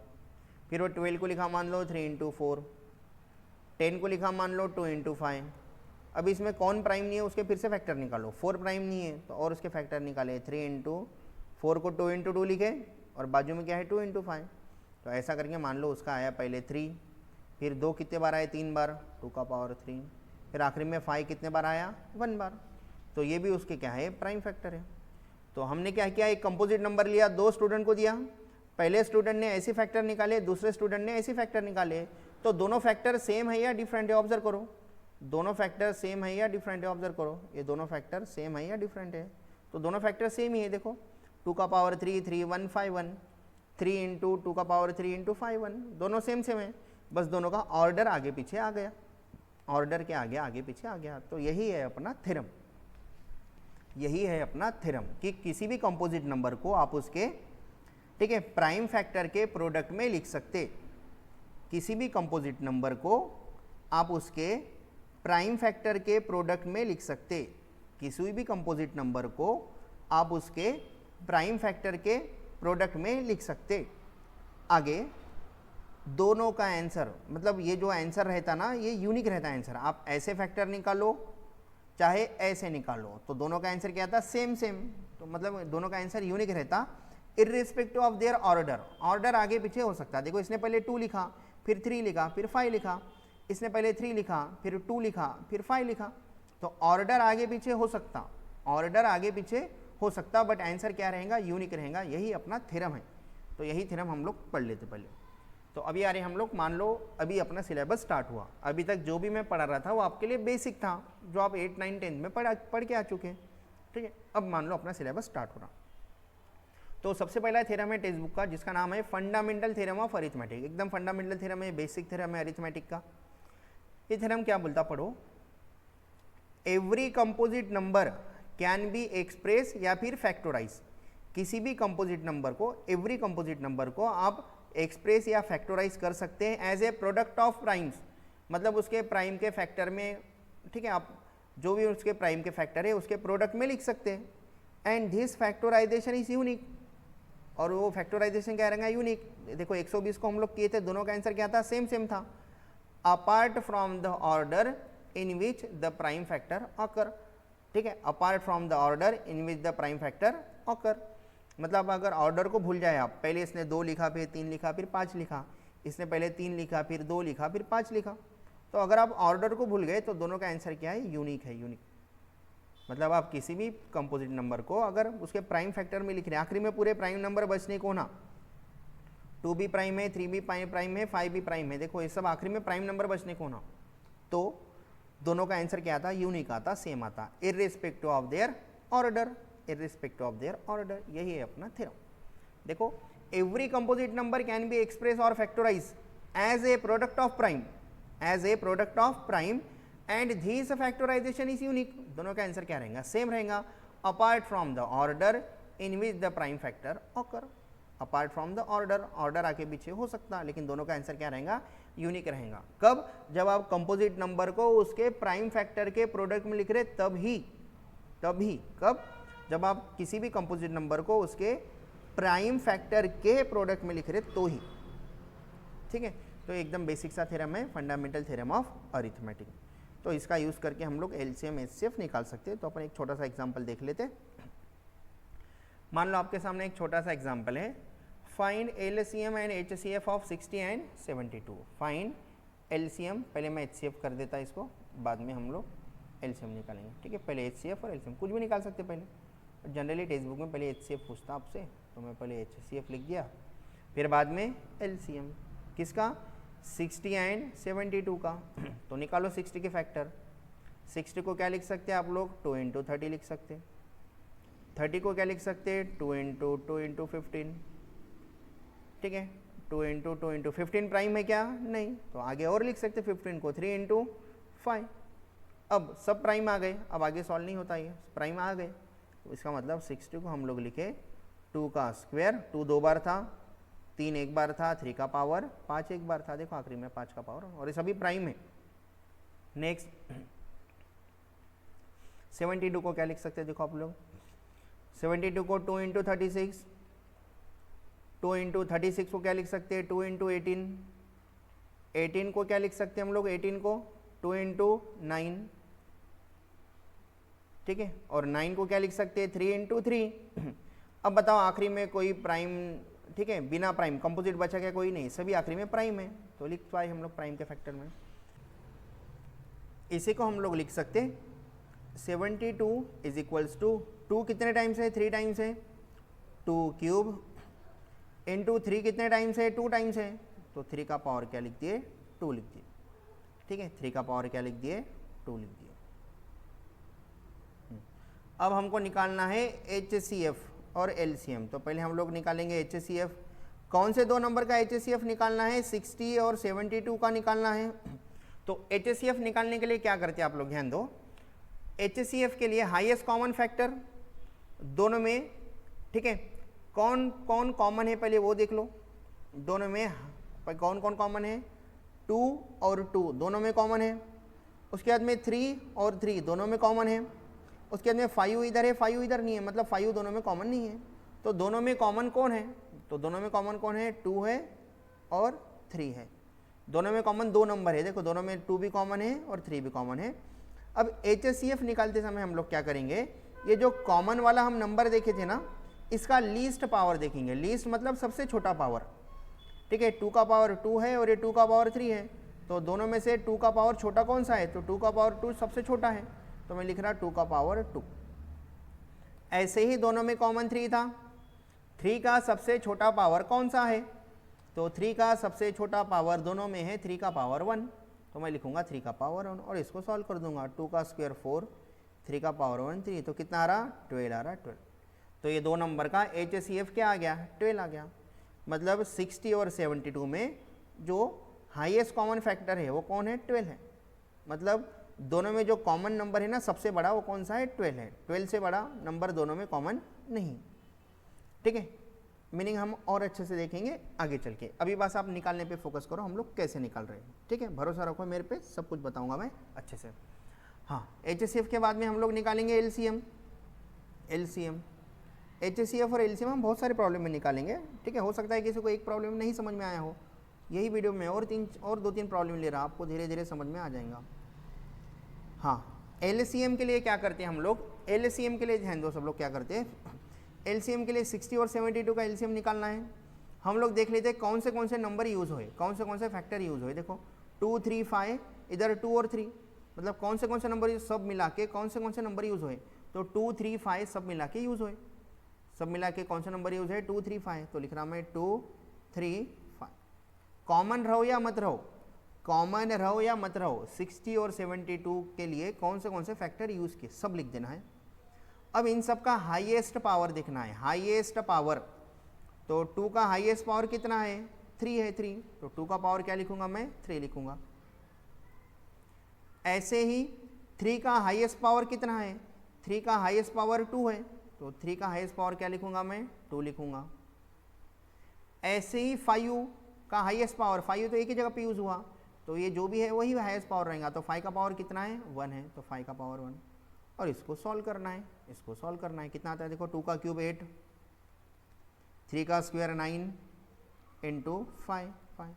A: फिर वो 12 को लिखा मान लो 3 इंटू 4, 10 को लिखा मान लो 2 इंटू 5। अब इसमें कौन प्राइम नहीं है उसके फिर से फैक्टर निकालो। 4 प्राइम नहीं है तो और उसके फैक्टर निकाले, 3 इंटू 4 को 2 इंटू 2 लिखे और बाजू में क्या है 2 इंटू 5। तो ऐसा करके मान लो उसका आया पहले 3, फिर 2 कितने बार आए 3 बार, 2 का पावर 3, फिर आखिरी में 5 कितने बार आया 1 बार। तो ये भी उसके क्या है प्राइम फैक्टर है। तो हमने क्या किया, एक कंपोजिट नंबर लिया, 2 स्टूडेंट को दिया। पहले स्टूडेंट ने ऐसे फैक्टर निकाले, दूसरे स्टूडेंट ने ऐसे फैक्टर निकाले। तो दोनों फैक्टर सेम है या डिफरेंट है, ऑब्जर्व करो। दोनों फैक्टर सेम है या डिफरेंट है, ऑब्जर्व करो। ये दोनों फैक्टर सेम है या डिफरेंट है, तो दोनों फैक्टर सेम ही है। देखो 2 का पावर 3 3 1 5 1, 3 इंटू 2 का पावर 3 इंटू 5 1, दोनों सेम सेम है, बस दोनों का ऑर्डर आगे पीछे आ गया, ऑर्डर के आगे आगे पीछे आ गया। तो यही है अपना थ्योरम, यही है अपना थ्योरम कि किसी भी कंपोजिट नंबर को आप उसके ठीक है प्राइम फैक्टर के प्रोडक्ट में लिख सकते। किसी भी कंपोजिट नंबर को आप उसके प्राइम फैक्टर के प्रोडक्ट में लिख सकते। किसी भी कंपोजिट नंबर को आप उसके प्राइम फैक्टर के प्रोडक्ट में लिख सकते। आगे दोनों का आंसर, मतलब ये जो आंसर रहता ना ये यूनिक रहता है आंसर। आप ऐसे फैक्टर निकालो चाहे ऐसे निकालो, तो दोनों का आंसर क्या आता सेम सेम। तो मतलब दोनों का आंसर यूनिक रहता irrespective of their order. Order आगे पीछे हो सकता है। देखो इसने पहले 2 लिखा, फिर 3 लिखा, फिर 5 लिखा, इसने पहले 3 लिखा, फिर 2 लिखा, फिर 5 लिखा। तो ऑर्डर आगे पीछे हो सकता, ऑर्डर आगे पीछे हो सकता, बट आंसर क्या रहेगा यूनिक रहेगा। यही अपना थ्योरम है। तो यही थ्योरम हम लोग पढ़ लेते पहले। तो अभी आ रहे हम लोग, मान लो अभी अपना सिलेबस स्टार्ट हुआ। अभी तक जो भी मैं पढ़ा रहा था वो आपके लिए बेसिक था, जो आप 8 9 10 में पढ़ के आ चुके हैं। ठीक है, अब मान लो अपना सिलेबस स्टार्ट हो रहा। तो सबसे पहला थ्योरम है टेक्स्ट बुक का, जिसका नाम है फंडामेंटल थ्योरम ऑफ अरिथमेटिक। एकदम फंडामेंटल थ्योरम है, बेसिक थ्योरम है अरिथमेटिक का। ये थ्योरम क्या बोलता, पढ़ो। Every composite number can be express या फिर फैक्टोराइज। किसी भी कंपोजिट नंबर को, एवरी कंपोजिट नंबर को आप एक्सप्रेस या फैक्टोराइज कर सकते हैं as a product of primes. मतलब उसके प्राइम के फैक्टर में, ठीक है, आप जो भी उसके प्राइम के फैक्टर है उसके प्रोडक्ट में लिख सकते हैं। And this factorisation is unique. और वो फैक्टोराइजेशन क्या रहेगा, यूनिक। देखो 120 को हम लोग किए थे, दोनों का आंसर क्या था, सेम सेम था। Apart from the order in which the prime factor occur. ठीक है, apart from the order in which the prime factor occur. मतलब अगर ऑर्डर को भूल जाए आप, पहले इसने 2 लिखा, फिर 3 लिखा, फिर 5 लिखा, इसने पहले 3 लिखा, फिर 2 लिखा, फिर 5 लिखा, तो अगर आप ऑर्डर को भूल गए तो दोनों का आंसर क्या है, यूनिक है, यूनिक। मतलब आप किसी भी कंपोजिट नंबर को अगर उसके प्राइम फैक्टर में लिख रहे हैं, आखिरी में पूरे प्राइम नंबर बचने को ना, 2 भी प्राइम है, 3 भी प्राइम है, 5 भी प्राइम है, देखो ये सब आखिरी में प्राइम नंबर बचने को ना, तो दोनों का आंसर क्या आता, यूनिक आता, सेम आता, irrespective of their order, irrespective of their order. यही है अपना थ्योरम। देखो every composite number can be express और factorize as a product of prime, as a product of prime and this factorization is unique. दोनों का आंसर क्या रहेगा, सेम रहेगा, apart from the order in which the prime factor occur. Apart from the order, order आगे पीछे हो सकता, लेकिन दोनों का आंसर क्या रहेगा, यूनिक रहेगा। कब, जब आप कंपोजिट नंबर को उसके प्राइम फैक्टर के प्रोडक्ट में लिख रहे तभी, कब, जब आप किसी भी कंपोजिट नंबर को उसके प्राइम फैक्टर के प्रोडक्ट में लिख रहे तो ही, ठीक है। तो एकदम बेसिक सा थ्योरम है, फंडामेंटल थ्योरम ऑफ अरिथमेटिक। तो इसका यूज करके हम लोग एलसीएम एचसीएफ निकाल सकते हैं। तो अपन एक छोटा सा एग्जांपल देख लेते हैं। मान लो आपके सामने एक छोटा सा एग्जांपल है, find LCM and HCF of 60 and 72। Find LCM, पहले मैं एचसीएफ कर देता इसको, बाद में हम लोग एलसीएम निकालेंगे, ठीक है। पहले एचसीएफ और एलसीएम कुछ भी निकाल सकते पहले, जनरली टेक्स्ट बुक में पहले एचसीएफ पूछता आपसे, तो मैं पहले एचसीएफ लिख दिया, फिर बाद में एलसीएम किसका, 60 एंड 72 का। तो निकालो 60 के फैक्टर। 60 को क्या लिख सकते हैं आप लोग, 2 इंटू 30 लिख सकते हैं। 30 को क्या लिख सकते हैं, 2 इंटू 15, ठीक है। 2 इंटू 15 प्राइम है क्या, नहीं, तो आगे और लिख सकते 15 को 3 इंटू 5। अब सब प्राइम आ गए, अब आगे सॉल्व नहीं होता, ये प्राइम आ गए, तो इसका मतलब 60 को हम लोग लिखे 2 का स्क्वायर, 2 दो बार था, 3 एक बार था, 3 का पावर 5 एक बार था, देखो आखिरी में 5 का पावर, और ये सभी प्राइम है। नेक्स्ट 72 को क्या लिख सकते हैं, देखो आप लोग 72 को 2 इंटू 36, 2 इंटू 36 को क्या लिख सकते हैं, 2 इंटू 18, 18 को क्या लिख सकते हैं हम लोग, 18 को 2 इंटू 9, ठीक है। और 9 को क्या लिख सकते हैं, 3 इंटू 3। अब बताओ आखिरी में कोई प्राइम, ठीक है, बिना प्राइम कंपोजिट बचा क्या, कोई नहीं, सभी आखिरी में प्राइम है, तो लिख पाए हम लोग प्राइम के फैक्टर में। इसी को हम लोग लिख सकते 72 इज इक्वल्स टू 2 कितने टाइम्स है, 3 टाइम्स है, 2 क्यूब इंटू 3 कितने टाइम्स है, 2 टाइम्स है, तो 3 का पावर क्या लिख दिए, 2 लिख दिए, ठीक है। 3 का पावर क्या लिख दिए, 2 लिख दिए। अब हमको निकालना है एचसीएफ और एलसीएम। तो पहले हम लोग निकालेंगे एचसीएफ। कौन से दो नंबर का एचसीएफ निकालना है, 60 और 72 का निकालना है। तो एचसीएफ निकालने के लिए क्या करते हैं आप लोग, ध्यान दो। एचसीएफ के लिए हाईएस्ट कॉमन फैक्टर दोनों में, ठीक है, कौन कौन कॉमन है पहले वो देख लो। दोनों में कौन कौन कॉमन है, 2 और 2 दोनों में कॉमन है। उसके बाद में 3 और 3 दोनों में कॉमन है। उसके बाद में 5 इधर है, 5 इधर नहीं है, मतलब 5 दोनों में कॉमन नहीं है। तो दोनों में कॉमन कौन है, तो दोनों में कॉमन कौन है, 2 है और 3 है। दोनों में कॉमन 2 नंबर है, देखो दोनों में 2 भी कॉमन है और 3 भी कॉमन है। अब एचसीएफ निकालते समय हम लोग क्या करेंगे, ये जो कॉमन वाला हम नंबर देखे थे ना, इसका लीस्ट पावर देखेंगे। लीस्ट मतलब सबसे छोटा पावर, ठीक है। 2 का पावर 2 है और ये 2 का पावर 3 है, तो दोनों में से 2 का पावर छोटा कौन सा है, तो 2 का पावर 2 सबसे छोटा है, तो मैं लिख रहा 2 का पावर 2। ऐसे ही दोनों में कॉमन 3 था। 3 का सबसे छोटा पावर कौन सा है, तो 3 का सबसे छोटा पावर दोनों में है 3 का पावर 1, तो मैं लिखूंगा 3 का पावर 1 और इसको सॉल्व कर दूंगा। 2 का स्क्वायर 4, 3 का पावर 1 3, तो कितना आ रहा, 12 आ रहा, 12। तो ये दो नंबर का एचसीएफ क्या आ गया, 12 आ गया। मतलब 60 और 72 में जो हाईएस्ट कॉमन फैक्टर है वो कौन है, 12 है। मतलब दोनों में जो कॉमन नंबर है ना सबसे बड़ा, वो कौन सा है, 12 है। 12 से बड़ा नंबर दोनों में कॉमन नहीं, ठीक है। मीनिंग हम और अच्छे से देखेंगे आगे चल के। अभी बस आप निकालने पे फोकस करो, हम लोग कैसे निकाल रहे हैं, ठीक है। भरोसा रखो मेरे पे, सब कुछ बताऊंगा मैं अच्छे से। हाँ, एचसीएफ के बाद में हम लोग निकालेंगे एलसीएम। एचसीएफ और एलसीएम हम बहुत सारे प्रॉब्लम में निकालेंगे, ठीक है। हो सकता है किसी को एक प्रॉब्लम नहीं समझ में आया हो, यही वीडियो में और 2-3 प्रॉब्लम ले रहा, आपको धीरे धीरे समझ में आ जाएगा। हाँ, एलसीएम के लिए क्या करते हैं हम लोग, एलसीएम के लिए ध्यान दो सब लोग क्या करते हैं। एलसीएम के लिए 60 और 72 का एलसीएम निकालना है। हम लोग देख लेते हैं कौन से नंबर यूज़ हुए, कौन से फैक्टर यूज़ हुए। देखो 2, 3, 5, इधर 2 और 3, मतलब कौन से नंबर सब मिला के कौन से नंबर यूज़ हुए, तो 2 3 5 सब मिला के यूज़ हुए, सब मिला के कौन सा नंबर यूज़ है 2 3 5, तो लिख रहा मैं 2 3 5। कॉमन रहो या मत रहो, कॉमन रहो या मत रहो, 60 और 72 के लिए कौन से फैक्टर यूज़ किए सब लिख देना है। अब इन सब का हाईएस्ट पावर देखना है, हाईएस्ट पावर, तो 2 का हाईएस्ट पावर कितना है 3 है 3, तो 2 का पावर क्या लिखूंगा मैं 3 लिखूंगा। ऐसे ही 3 का हाईएस्ट पावर कितना है, 3 का हाईएस्ट पावर 2 है, तो 3 का हाईएस्ट पावर क्या लिखूंगा मैं 2 लिखूंगा। ऐसे ही 5 का हाईएस्ट पावर, 5 तो एक ही जगह पे यूज़ हुआ, तो ये जो भी है वही हाईएस्ट पावर रहेगा, तो 5 का पावर कितना है 1 है, तो 5 का पावर 1। और इसको सॉल्व करना है, इसको सॉल्व करना है, कितना आता है देखो 2 का क्यूब 8, 3 का स्क्वायर 9 इंटू 5,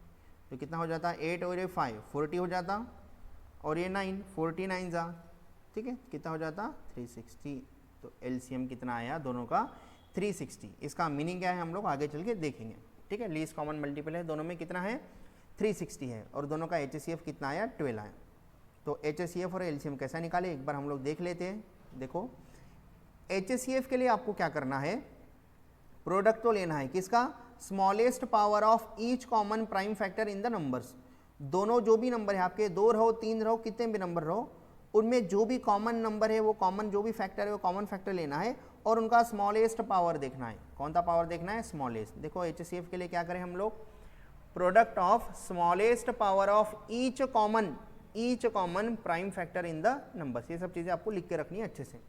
A: तो कितना हो जाता 8 और ये 5 40 हो जाता, और ये 9 49 जा, ठीक है, कितना हो जाता 360। तो एलसीएम कितना आया दोनों का 360। इसका मीनिंग क्या है हम लोग आगे चल के देखेंगे, ठीक है। लीस्ट कॉमन मल्टीपल है, दोनों में कितना है 360 है, और दोनों का एचसीएफ कितना आया 12 आया। तो एचसीएफ और एलसीएम कैसा निकाले एक बार हम लोग देख लेते हैं। देखो एचसीएफ के लिए आपको क्या करना है, प्रोडक्ट तो लेना है किसका, smallest power of each common prime factor in the numbers. दोनों जो भी नंबर है आपके, 2 रहो 3 रहो कितने भी नंबर रहो, उनमें जो भी कॉमन नंबर है वो कॉमन जो भी फैक्टर है वो कॉमन फैक्टर लेना है, और उनका स्मॉलेस्ट पावर देखना है। कौन सा पावर देखना है स्मॉलेस्ट। देखो एचसीएफ के लिए क्या करें हम लोग, product of smallest power of each common prime factor in the numbers, ये सब चीज़ें आपको लिख के रखनी है अच्छे से।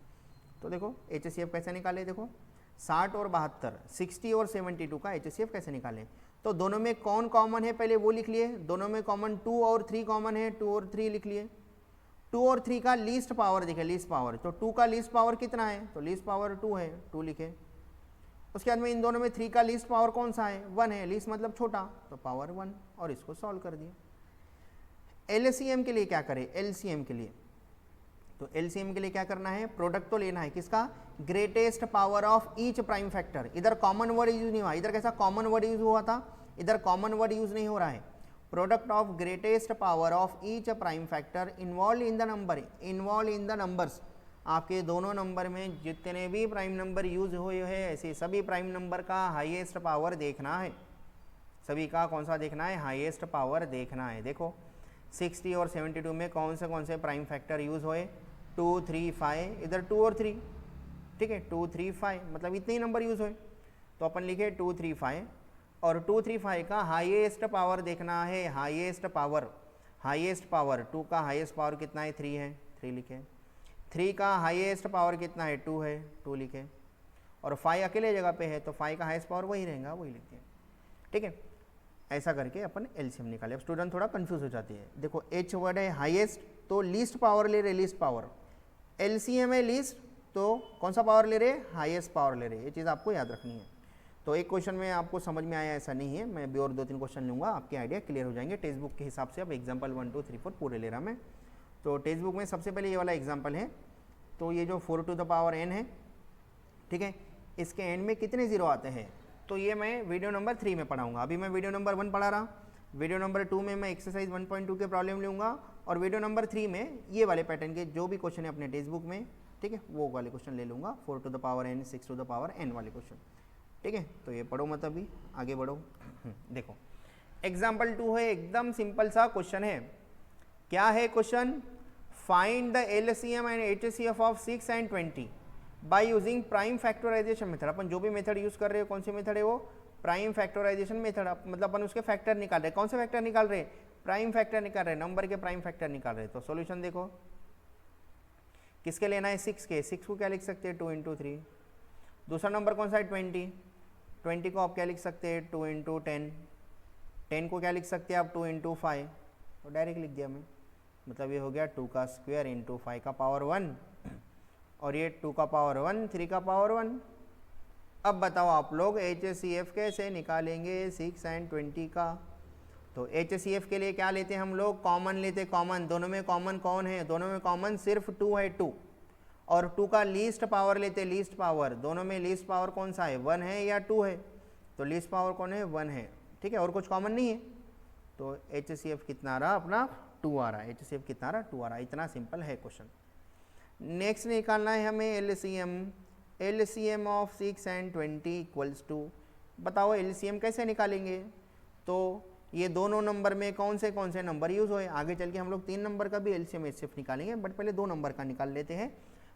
A: तो देखो एचसीएफ कैसे निकाले, देखो 60 और 72, 60 और 72 का एचसीएफ कैसे निकालें। तो दोनों में कौन कॉमन है पहले वो लिख लिए, दोनों में कॉमन 2 और 3 कॉमन है, 2 और 3 लिख लिए। 2 और 3 का लीस्ट पावर देखे, लीस्ट पावर, तो 2 का लीस्ट पावर कितना है, तो लीस्ट पावर 2 है, 2 लिखे। उसके बाद में इन दोनों में 3 का लीस्ट पावर कौन सा है 1 है, लीस्ट मतलब छोटा, तो पावर 1, और इसको सॉल्व कर दिया। एलसीएम के लिए क्या करें, एलसीएम के लिए, तो एलसीएम के लिए क्या करना है, प्रोडक्ट तो लेना है किसका, greatest power of each prime factor. इधर कॉमन वर्ड यूज नहीं हुआ, इधर कैसा कॉमन वर्ड यूज हुआ था, इधर कॉमन वर्ड यूज नहीं हो रहा है। Product of greatest power of each prime factor involve in the number, involve in the numbers. आपके दोनों नंबर में जितने भी प्राइम नंबर यूज हुए हैं ऐसे सभी प्राइम नंबर का हाईएस्ट पावर देखना है, सभी का कौन सा देखना है, हाईएस्ट पावर देखना है। देखो 60 और 72 में कौन से प्राइम फैक्टर यूज हुए, 2 3 5, इधर 2 और 3, ठीक है 2 3 5 मतलब इतने ही नंबर यूज हुए, तो अपन लिखे 2 3 5, और 2 3 5 का हाईएस्ट पावर देखना है, हाईएस्ट पावर 2 का हाईएस्ट पावर कितना है 3 है, 3 लिखे। 3 का हाईएस्ट पावर कितना है 2 है, 2 लिखे। और 5 अकेले जगह पे है, तो 5 का हाईएस्ट पावर वही रहेगा, वही लिखते हैं, ठीक है। ऐसा करके अपन एलसीएम निकाले। अब स्टूडेंट थोड़ा कंफ्यूज हो जाती है। देखो एच वर्ड है हाईएस्ट, तो लीस्ट पावर ले रहे, लीस्ट पावर। एलसीएम है लीस्ट, तो कौन सा पावर ले रहे, हाईएस्ट पावर ले रहे, ये चीज़ आपको याद रखनी है। तो एक क्वेश्चन में आपको समझ में आया ऐसा नहीं है, मैं भी और 2-3 क्वेश्चन लूँगा, आपके आइडिया क्लियर हो जाएंगे टेक्स्ट बुक के हिसाब से। अब एग्जाम्पल 1 2 3 4 पूरे ले रहा मैं। तो टेक्स्ट बुक में सबसे पहले ये वाला एग्जाम्पल है, तो ये जो 4 टू द पावर n है, ठीक है, इसके एंड में कितने जीरो आते हैं, तो ये मैं वीडियो नंबर 3 में पढ़ाऊंगा। अभी मैं वीडियो नंबर 1 पढ़ा रहा, वीडियो नंबर 2 में मैं एक्सरसाइज 1.2 के प्रॉब्लम लूँगा, और वीडियो नंबर 3 में ये वाले पैटर्न के जो भी क्वेश्चन है अपने टेक्स्ट बुक में, ठीक है, वो वाले क्वेश्चन ले लूँगा, 4 to the power n 6 to the power n वाले क्वेश्चन, ठीक है। तो ये पढ़ो मत, अभी आगे बढ़ो। देखो एग्जाम्पल 2 है, एकदम सिंपल सा क्वेश्चन है। क्या है question, find the LCM and HCF of 6 and 20 by using prime factorisation method. अपन जो भी मेथड यूज कर रहे हो, कौन सी मेथड है वो, प्राइम फैक्टराइजेशन मेथड। मतलब अपन उसके फैक्टर निकाल रहे हैं, कौन से फैक्टर निकाल रहे हैं, प्राइम फैक्टर निकाल रहे हैं, नंबर के प्राइम फैक्टर निकाल रहे हैं। तो सॉल्यूशन देखो किसके लेना है, 6 के। 6 को क्या लिख सकते हैं 2 into 3। दूसरा नंबर कौन सा है 20, 20 को आप क्या लिख सकते हैं 2 into 10, 10 को क्या लिख सकते हैं आप 2 into 5, तो डायरेक्ट लिख दिया मैं। मतलब ये हो गया 2 का स्क्वायर इंटू 5 का पावर 1, और ये 2 का पावर 1 3 का पावर 1। अब बताओ आप लोग एचसीएफ कैसे निकालेंगे 6 and 20 का। तो एचसीएफ के लिए क्या लेते हैं हम लोग, कॉमन लेते, कॉमन। दोनों में कॉमन कौन है, दोनों में कॉमन सिर्फ 2 है, 2। और 2 का लीस्ट पावर लेते, लीस्ट पावर। दोनों में लीस्ट पावर कौन सा है, 1 है या 2 है, तो लीस्ट पावर कौन है 1 है, ठीक है, और कुछ कॉमन नहीं है। तो एचसीएफ कितना रहा अपना 2 आ रहा है, एचसीएफ कितना रहा 2 आ रहा है। इतना सिंपल है क्वेश्चन। नेक्स्ट निकालना है हमें LCM of 6 and 20 equals to, बताओ एलसीएम कैसे निकालेंगे। तो ये दोनों नंबर में कौन से नंबर यूज़ हुए, आगे चल के हम लोग 3 नंबर का भी एलसीएम एचसीएफ निकालेंगे, बट पहले 2 नंबर का निकाल लेते हैं।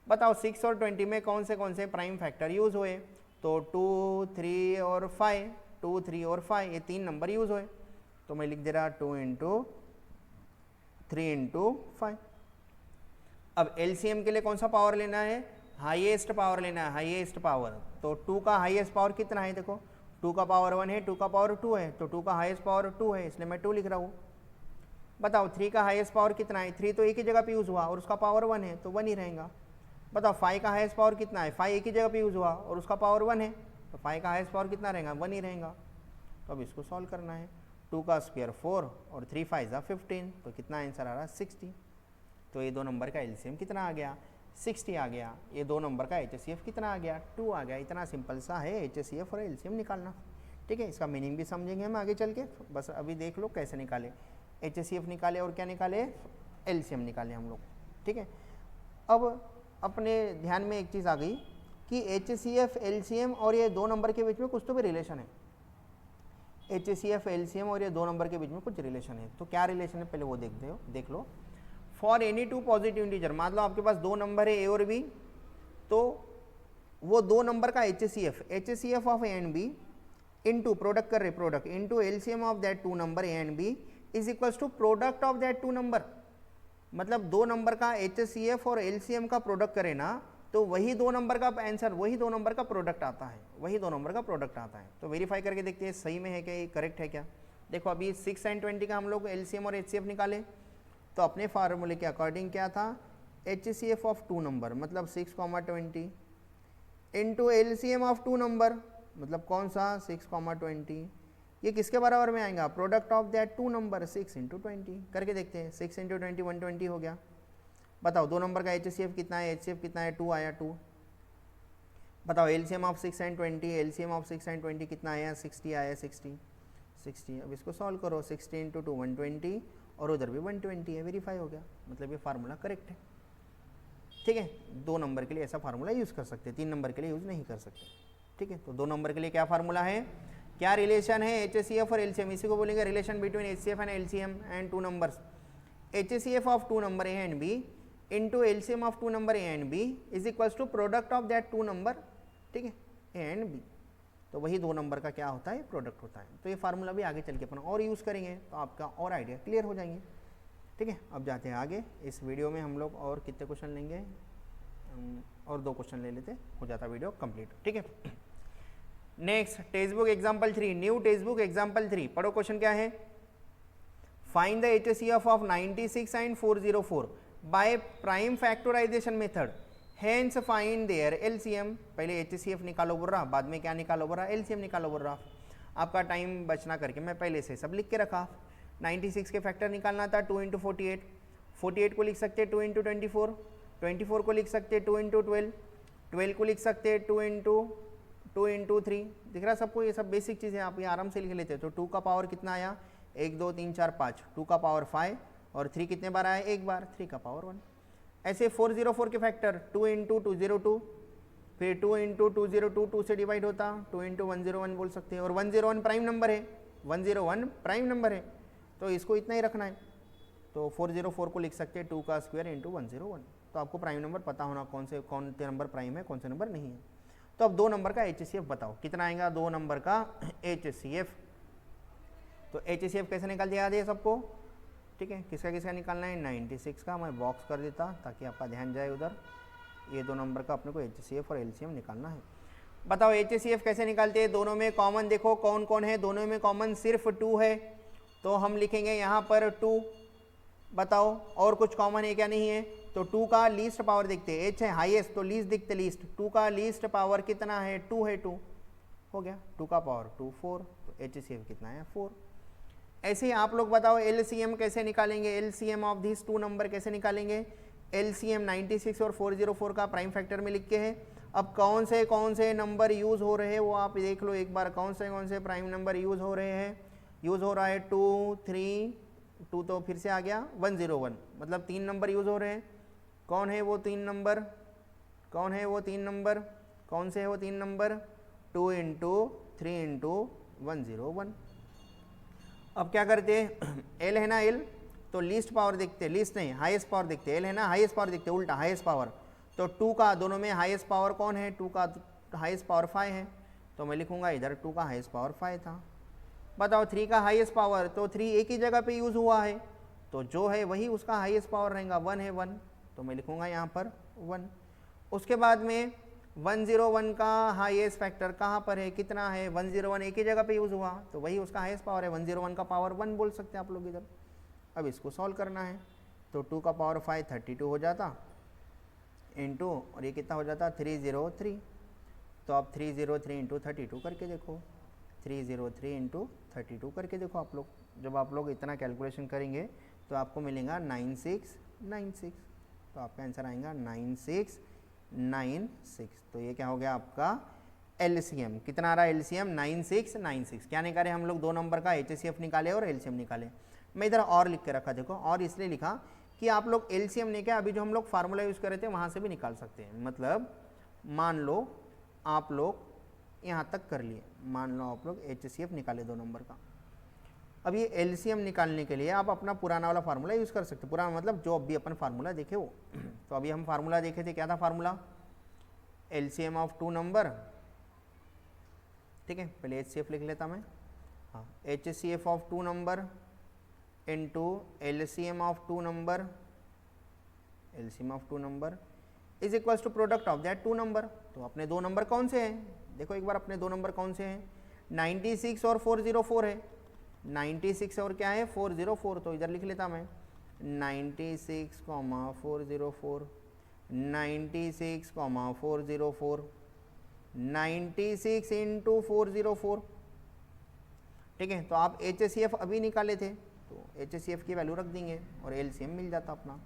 A: बताओ 6 और 20 में कौन से प्राइम फैक्टर यूज़ हुए, तो 2, 3 और 5, 2, 3 और 5 ये 3 नंबर यूज़ हुए। तो मैं लिख दे रहा 2 × 3 × 5। अब एलसीएम के लिए कौन सा पावर लेना है, हाईएस्ट पावर लेना है, हाईएस्ट पावर। तो 2 का हाईएस्ट पावर कितना है, देखो 2 का पावर 1 है, 2 का पावर 2 है, तो 2 का हाईएस्ट पावर 2 है, इसलिए मैं 2 लिख रहा हूँ। बताओ 3 का हाईएस्ट पावर कितना है, 3 तो एक ही जगह पे यूज़ हुआ और उसका पावर 1 है, तो 1 ही रहेगा। बताओ 5 का हाईएस्ट पावर कितना है, 5 एक ही जगह पे यूज़ हुआ और उसका पावर 1 है, तो 5 का हाईएस्ट पावर कितना रहेगा, 1 ही रहेगा। तो अब इसको सॉल्व करना है, 2 का स्क्वायर 4 और 3 5 ज़ा 15, तो कितना आंसर आ रहा है 60। तो ये 2 नंबर का एलसीएम कितना आ गया, 60 आ गया। ये 2 नंबर का एचसीएफ कितना आ गया, 2 आ गया। इतना सिंपल सा है एचसीएफ और एलसीएम निकालना, ठीक है। इसका मीनिंग भी समझेंगे हम आगे चल के, बस अभी देख लो कैसे निकाले, एचसीएफ निकाले और क्या निकाले, एलसीएम निकाले हम लोग, ठीक है। अब अपने ध्यान में एक चीज़ आ गई कि एचसीएफ एलसीएम और ये 2 नंबर के बीच में कुछ तो भी रिलेशन है। एचसीएफ एलसीएम और ये 2 नंबर के बीच में कुछ रिलेशन है, तो क्या रिलेशन है पहले वो देख लो। फॉर एनी 2 पॉजिटिव इंटीजर, मान लो आपके पास 2 नंबर है ए और बी, तो वो 2 नंबर का HCF of A and B into product कर रहे, product into LCM of that 2 number A and B is equals to product of that 2 number. मतलब 2 नंबर का एचसीएफ और एलसीएम का प्रोडक्ट करें ना, तो वही 2 नंबर का आंसर, वही 2 नंबर का प्रोडक्ट आता है, वही 2 नंबर का प्रोडक्ट आता है। तो वेरीफाई करके देखते हैं सही में है क्या, ये करेक्ट है क्या। देखो अभी 6 and 20 का हम लोग एलसीएम और एचसीएफ निकाले, तो अपने फार्मूले के अकॉर्डिंग क्या था, एचसीएफ ऑफ 2 नंबर मतलब 6, 20 इंटू एलसीएम ऑफ 2 नंबर मतलब कौन सा 6, 20, ये किसके बराबर में आएगा, प्रोडक्ट ऑफ दैट 2 नंबर 6 × 20। करके देखते हैं, 6 × 20 120 हो गया। बताओ 2 नंबर का एचसीएफ कितना है, एचसीएफ कितना है, 2 आया 2। बताओ LCM of 6 and 20, LCM of 6 and 20 कितना आया, 60 आया, 60। अब इसको सॉल्व करो, 60 × 2 120 और उधर भी 120 है, वेरीफाई हो गया, मतलब ये फार्मूला करेक्ट है, ठीक है। 2 नंबर के लिए ऐसा फार्मूला यूज़ कर सकते हैं, 3 नंबर के लिए यूज़ नहीं कर सकते, ठीक है। तो 2 नंबर के लिए क्या फार्मूला है, क्या रिलेशन है एचसीएफ और एलसीएम, इसी को बोलेंगे relation between HCF and LCM and 2 numbers. HCF of 2 number A and B into LCM of 2 number A and B is equals to product of that 2 number, ठीक है, ए एंड बी। तो वही 2 नंबर का क्या होता है, प्रोडक्ट होता है। तो ये फार्मूला भी आगे चल के अपन और यूज़ करेंगे, तो आपका और आइडिया क्लियर हो जाएंगे, ठीक है। अब जाते हैं आगे, इस वीडियो में हम लोग और कितने क्वेश्चन लेंगे, और 2 क्वेश्चन ले लेते, हो जाता वीडियो कंप्लीट, ठीक है। Next text book example 3, new text book example 3, पढ़ो क्वेश्चन क्या है। Find the HCF of 96 and 404 by prime factorisation method, hence find their LCM. पहले एचसीएफ निकालो बोल रहा, बाद में क्या निकालो बोल रहा, एलसीएम निकालो बोल रहा। आपका टाइम बचना करके मैं पहले से सब लिख के रखा। 96 के फैक्टर निकालना था 2 × 48, 48 को लिख सकते 2 × 24, 24 को लिख सकते 2 × 12, 12 को लिख सकते 2 × 3। दिख रहा सबको, ये सब बेसिक चीज़ें आप ये आराम से लिख लेते हैं। तो 2 का पावर कितना आया, 1 2 3 4 5, 2 का पावर 5 और 3 कितने बार आया, 1 बार, 3 का पावर 1। ऐसे 404 के फैक्टर 2 × 202, फिर 2 × 202 2 से डिवाइड होता, 2 × 101 बोल सकते हैं। और 101 प्राइम नंबर है, 101 प्राइम नंबर है, तो इसको इतना ही रखना है। तो 404 को लिख सकते हैं 2 का स्क्वायर इंटू 101। तो आपको प्राइम नंबर पता होना कौन से नंबर प्राइम है, कौन से नंबर नहीं है। तो अब 2 नंबर का एचसीएफ बताओ कितना आएगा, 2 नंबर का एचसीएफ। तो एचसीएफ कैसे निकाल दिया है सबको, ठीक है। किसका किसका निकालना है, 96 का। मैं बॉक्स कर देता ताकि आपका ध्यान जाए उधर। ये 2 नंबर का अपने को एचसीएफ और एलसीएम निकालना है। बताओ एचसीएफ कैसे निकालते हैं, दोनों में कॉमन देखो कौन कौन है, दोनों में कॉमन सिर्फ 2 है, तो हम लिखेंगे यहाँ पर 2। बताओ और कुछ कॉमन है क्या, नहीं है। तो 2 का लीस्ट पावर देखते हैं, एच है हाईएस्ट तो लीस्ट दिखते लीस्ट, 2 का लीस्ट पावर कितना है, 2 है, 2 हो गया, 2 का पावर 2 4, तो एचसीएफ कितना है 4। ऐसे ही आप लोग बताओ एलसीएम कैसे निकालेंगे, एलसीएम ऑफ दिस 2 नंबर कैसे निकालेंगे। एलसीएम 96 और 404 का प्राइम फैक्टर में लिख के है। अब कौन से नंबर यूज़ हो रहे हैं वो आप देख लो एक बार, कौन से प्राइम नंबर यूज़ हो रहे हैं। यूज़ हो रहा है 2 3, 2 तो फिर से आ गया 101, मतलब 3 नंबर यूज़ हो रहे हैं। कौन है वो 3 नंबर, कौन है वो 3 नंबर, कौन से है वो 3 नंबर, 2 इंटू 3 इंटू 101। अब क्या करते हैं, एल है ना एल, तो लीस्ट पावर देखते हैं, लीस्ट नहीं हाईएस्ट पावर देखते हैं, एल है ना हाईएस्ट पावर देखते हैं, उल्टा हाईएस्ट पावर, तो 2 का दोनों में हाईएस्ट पावर कौन है, 2 का हाईएस्ट पावर 5 है, तो मैं लिखूंगा इधर 2 का हाईएस्ट पावर 5 था। बताओ 3 का हाईएस्ट पावर, तो 3 एक ही जगह पे यूज़ हुआ है, तो जो है वही उसका हाईएस्ट पावर रहेगा, 1 है 1, तो मैं लिखूंगा यहाँ पर 1। उसके बाद में 101 का हाईएस्ट फैक्टर कहाँ पर है, कितना है, 101 एक ही जगह पे यूज़ हुआ, तो वही उसका हाईएस्ट पावर है, 101 का पावर 1 बोल सकते हैं आप लोग इधर। अब इसको सॉल्व करना है, तो 2 का पावर 5 32 हो जाता, इंटू और ये कितना हो जाता 303, तो आप 303 इंटू 32 करके देखो, 303 इंटू 32 करके देखो आप लोग। जब आप लोग इतना कैलकुलेशन करेंगे तो आपको मिलेगा 9696, तो आपका आंसर आएगा 9696। तो ये क्या हो गया आपका एलसीएम, कितना आ रहा है एलसीएम 9696। क्या निकाले हम लोग, 2 नंबर का एचसीएफ निकाले और एलसीएम निकाले। मैं इधर और लिख के रखा, देखो और इसलिए लिखा कि आप लोग एलसीएम नहीं, क्या अभी जो हम लोग फार्मूला यूज़ कर रहे थे वहाँ से भी निकाल सकते हैं। मतलब मान लो आप लोग यहाँ तक कर लिए, मान लो आप लोग एचसीएफ निकाले 2 नंबर का, अब ये एलसीएम निकालने के लिए आप अपना पुराना वाला फार्मूला यूज़ कर सकते हैं। पुराना मतलब जो अभी अपन फार्मूला देखे वो तो अभी हम फार्मूला देखे थे, क्या था फार्मूला, एलसीएम ऑफ 2 नंबर, ठीक है, पहले एचसीएफ लिख लेता मैं, हाँ, HCF of 2 number into LCM of 2 number, LCM of 2 number is equals to product of that 2 number. तो अपने 2 नंबर कौन से हैं, देखो एक बार अपने 2 नंबर कौन से हैं, 96 और 404 है, 96 और क्या है 404, तो इधर लिख लेता मैं 96, 404, 96, 404, 96 इंटू 404, ठीक है। तो आप एचसीएफ अभी निकाले थे तो एचसीएफ की वैल्यू रख देंगे और एलसीएम मिल जाता अपना।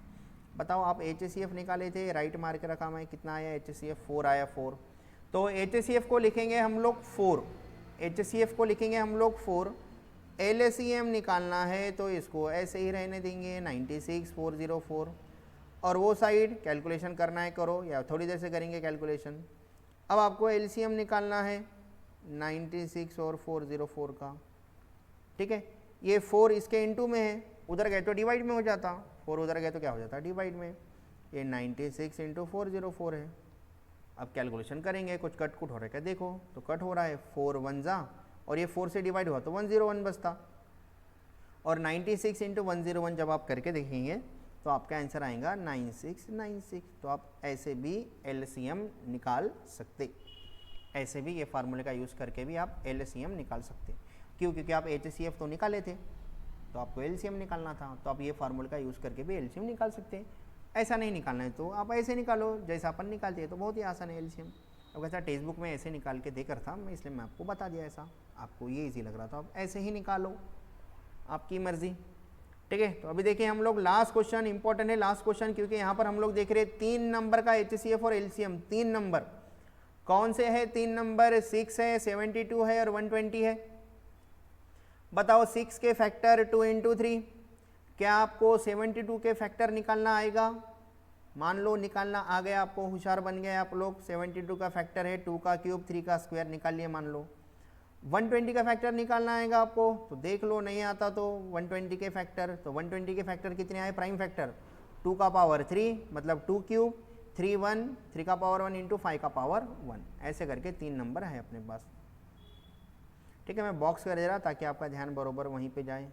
A: बताओ आप एचसीएफ निकाले थे, राइट मार के रखा मैं, कितना आया एचसीएफ 4 आया 4, तो एचसीएफ को लिखेंगे हम लोग 4, एचसीएफ को लिखेंगे हम लोग 4, एलसीएम निकालना है तो इसको ऐसे ही रहने देंगे 96 404, और वो साइड कैलकुलेशन करना है करो, या थोड़ी देर से करेंगे कैलकुलेशन। अब आपको एलसीएम निकालना है 96 और 404 का, ठीक है, ये 4 इसके इनटू में है, उधर गए तो डिवाइड में हो जाता, 4 उधर गए तो क्या हो जाता डिवाइड में, ये 96 इंटू 404 है। अब कैलकुलेशन करेंगे, कुछ कट कुट हो रहा है क्या, देखो तो कट हो रहा है, 4 1 जा, और ये 4 से डिवाइड हुआ तो 101 बचता, और 96 इंटू 101 जब आप करके देखेंगे तो आपका आंसर आएगा 9696। तो आप ऐसे भी एलसीएम निकाल सकते, ऐसे भी ये फार्मूले का यूज़ करके भी आप एलसीएम निकाल सकते। क्यों, क्योंकि आप एचसीएफ तो निकाले थे तो आपको एलसीएम निकालना था, तो आप ये फार्मूले का यूज़ करके भी एलसीएम निकाल सकते हैं। ऐसा नहीं निकालना है तो आप ऐसे निकालो जैसा अपन निकालते हैं, तो बहुत ही आसान है एलसीएम। अब ऐसा टेक्स्ट बुक में ऐसे निकाल के देकर था मैं, इसलिए मैं आपको बता दिया, ऐसा आपको ये इजी लग रहा था, आप ऐसे ही निकालो, आपकी मर्जी, ठीक है। तो अभी देखिए हम लोग लास्ट क्वेश्चन, इंपॉर्टेंट है लास्ट क्वेश्चन, क्योंकि यहाँ पर हम लोग देख रहे हैं 3 नंबर का एचसीएफ और एलसीएम। 3 नंबर कौन से है, 3 नंबर 6 है, 72 है और 120 है। बताओ 6 के फैक्टर 2 इंटू 3, क्या आपको 72 के फैक्टर निकालना आएगा, मान लो निकालना आ गया आपको, होशियार बन गए आप लोग। 72 का फैक्टर है 2 का क्यूब 3 का स्क्वायर निकाल लिए मान लो। 120 का फैक्टर निकालना आएगा आपको, तो देख लो नहीं आता तो 120 के फैक्टर, तो 120 के फैक्टर कितने आए, प्राइम फैक्टर 2 का पावर 3 मतलब 2 क्यूब 3 1, 3 का पावर 1 इंटू 5 का पावर 1, ऐसे करके 3 नंबर है अपने पास, ठीक है। मैं बॉक्स कर दे रहा ताकि आपका ध्यान बरोबर वहीं पे जाए।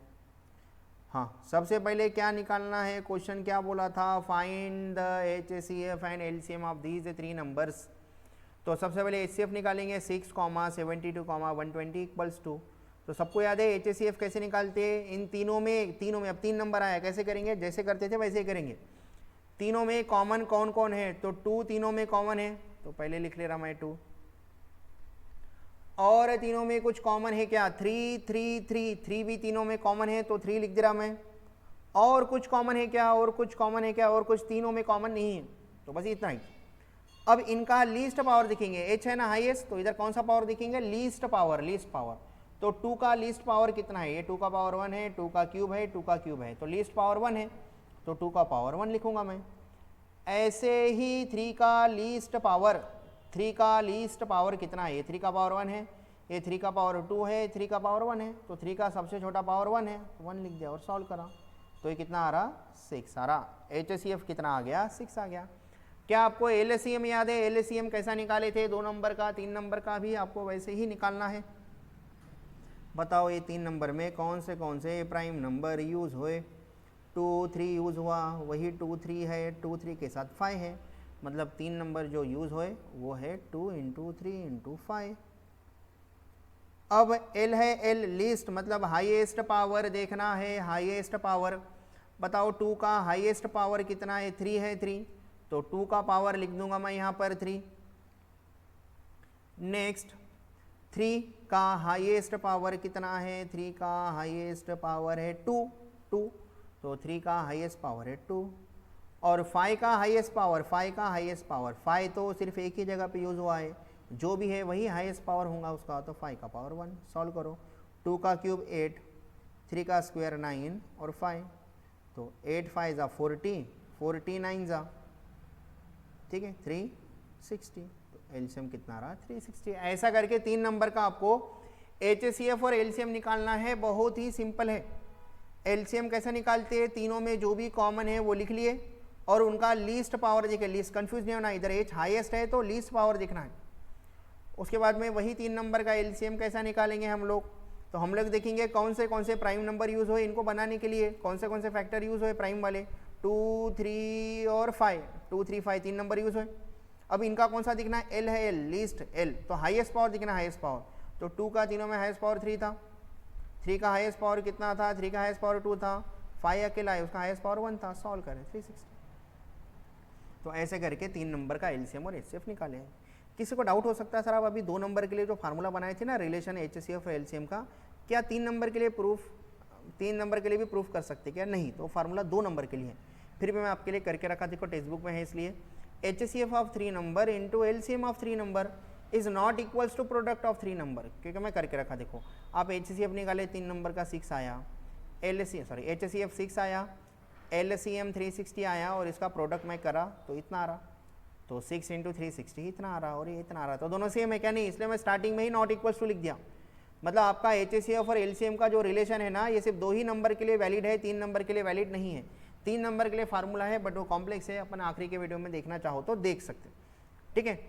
A: हाँ, सबसे पहले क्या निकालना है, क्वेश्चन क्या बोला था, find the HCF and LCM of these 3 numbers. तो सबसे पहले एचसीएफ निकालेंगे 6, 72, 120 इक्वल्स टू, तो सबको याद है एचसीएफ कैसे निकालते हैं, इन तीनों में अब 3 नंबर आया, कैसे करेंगे, जैसे करते थे वैसे ही करेंगे। तीनों में कॉमन कौन कौन है, तो 2 तीनों में कॉमन है, तो पहले लिख ले रहा मैं 2, और तीनों में कुछ कॉमन है क्या, 3 3 3 3 भी तीनों में कॉमन है तो 3 लिख दे रहा मैं, और कुछ कॉमन है क्या, और कुछ कॉमन है क्या, और कुछ तीनों में कॉमन नहीं है, तो बस इतना ही। अब इनका लीस्ट पावर दिखेंगे, एच है ना हाईएस्ट, तो इधर कौन सा पावर दिखेंगे, लीस्ट पावर, लीस्ट पावर। तो 2 का लीस्ट पावर कितना है, ये 2 का पावर 1 है, 2 का क्यूब है, 2 का क्यूब है, तो लीस्ट पावर 1 है, तो 2 का पावर 1 लिखूंगा मैं। ऐसे ही 3 का लीस्ट पावर, 3 का लीस्ट पावर कितना है, ये 3 का पावर 1 है, ये 3 का पावर 2 है, 3 का पावर 1 है, तो 3 का सबसे छोटा पावर 1 है, 1 लिख दिया और सॉल्व करा, तो ये कितना आ रहा 6 आ रहा। HCF कितना आ गया 6 आ गया। क्या आपको LCM याद है, LCM कैसा निकाले थे, 2 नंबर का 3 नंबर का भी आपको वैसे ही निकालना है। बताओ ये 3 नंबर में कौन से प्राइम नंबर यूज हुए, 2 3 यूज हुआ, वही 2 3 है, 2 3 के साथ 5 है, मतलब 3 नंबर जो यूज हुए वो है 2 × 3 × 5। अब L है, L लिस्ट मतलब हाईएस्ट पावर देखना है, हाईएस्ट पावर। बताओ 2 का हाईएस्ट पावर कितना है, 3 है, 3, तो 2 का पावर लिख दूंगा मैं यहाँ पर 3। नेक्स्ट 3 का हाईएस्ट पावर कितना है, 3 का हाईएस्ट पावर है 2, तो 3 का हाईएस्ट पावर है 2। और 5 का हाईएस्ट पावर, 5 का हाईएस्ट पावर, 5 तो सिर्फ एक ही जगह पे यूज हुआ है, जो भी है वही हाईएस्ट पावर होगा उसका, तो 5 का पावर 1। सॉल्व करो, 2 का क्यूब 8, 3 का स्क्वायर 9 और 5, तो 8 5 ज़ा 40, 49 ज़ा, ठीक है 360, तो एलसीएम कितना रहा 360। ऐसा करके 3 नंबर का आपको HCF और LCM निकालना है, बहुत ही सिंपल है। LCM कैसे निकालते हैं, तीनों में जो भी कॉमन है वो लिख लिए और उनका लीस्ट पावर देखिए, लीस्ट कंफ्यूज नहीं होना, इधर H हाईएस्ट है तो लीस्ट पावर देखना है। उसके बाद में वही 3 नंबर का LCM कैसा निकालेंगे हम लोग, तो हम लोग देखेंगे कौन से प्राइम नंबर यूज हुए इनको बनाने के लिए, कौन से फैक्टर यूज हुए प्राइम वाले, 2 3 और 5, 2 3 5 3 नंबर यूज हुए। अब इनका कौन सा दिखना है, L है, L लीस्ट L, तो हाईएस्ट पावर दिखना हाईएस्ट पावर, तो 2 का तीनों में हाईएस्ट पावर 3 था, 3 का हाईएस्ट पावर कितना था, 3 का हाईएस्ट पावर 2 था, 5 अकेला है उसका हाईएस्ट पावर 1 था। सॉल्व करें 360। तो ऐसे करके 3 नंबर का LCM और HCF निकाले हैं। किसी को डाउट हो सकता है सर आप अभी 2 नंबर के लिए जो फार्मूला बनाए थे ना रिलेशन HCF और LCM का, क्या 3 नंबर के लिए प्रूफ, 3 नंबर के लिए भी प्रूफ कर सकते क्या, नहीं, तो फार्मूला 2 नंबर के लिए है। फिर भी मैं आपके लिए करके रखा, देखो टेक्स्ट बुक में है, इसलिए HCF of 3 number into LCM of 3 number is not equals to product of 3 number, क्योंकि मैं करके रखा। देखो आप HCF निकाले 3 नंबर का 6 आया, HCF 6 आया, LCM 360 आया और इसका प्रोडक्ट मैं करा तो इतना आ रहा, तो 6 × 360 इतना आ रहा और ये इतना आ रहा, तो दोनों सेम है क्या, नहीं, इसलिए मैं स्टार्टिंग में ही नॉट इक्वल्स टू लिख दिया। मतलब आपका HCF और LCM का जो रिलेशन है ना, ये सिर्फ 2 ही नंबर के लिए वैलिड है, 3 नंबर के लिए वैलिड नहीं है। 3 नंबर के लिए फार्मूला है बट वो कॉम्प्लेक्स है, अपन आखिरी के वीडियो में देखना चाहो तो देख सकते, ठीक है।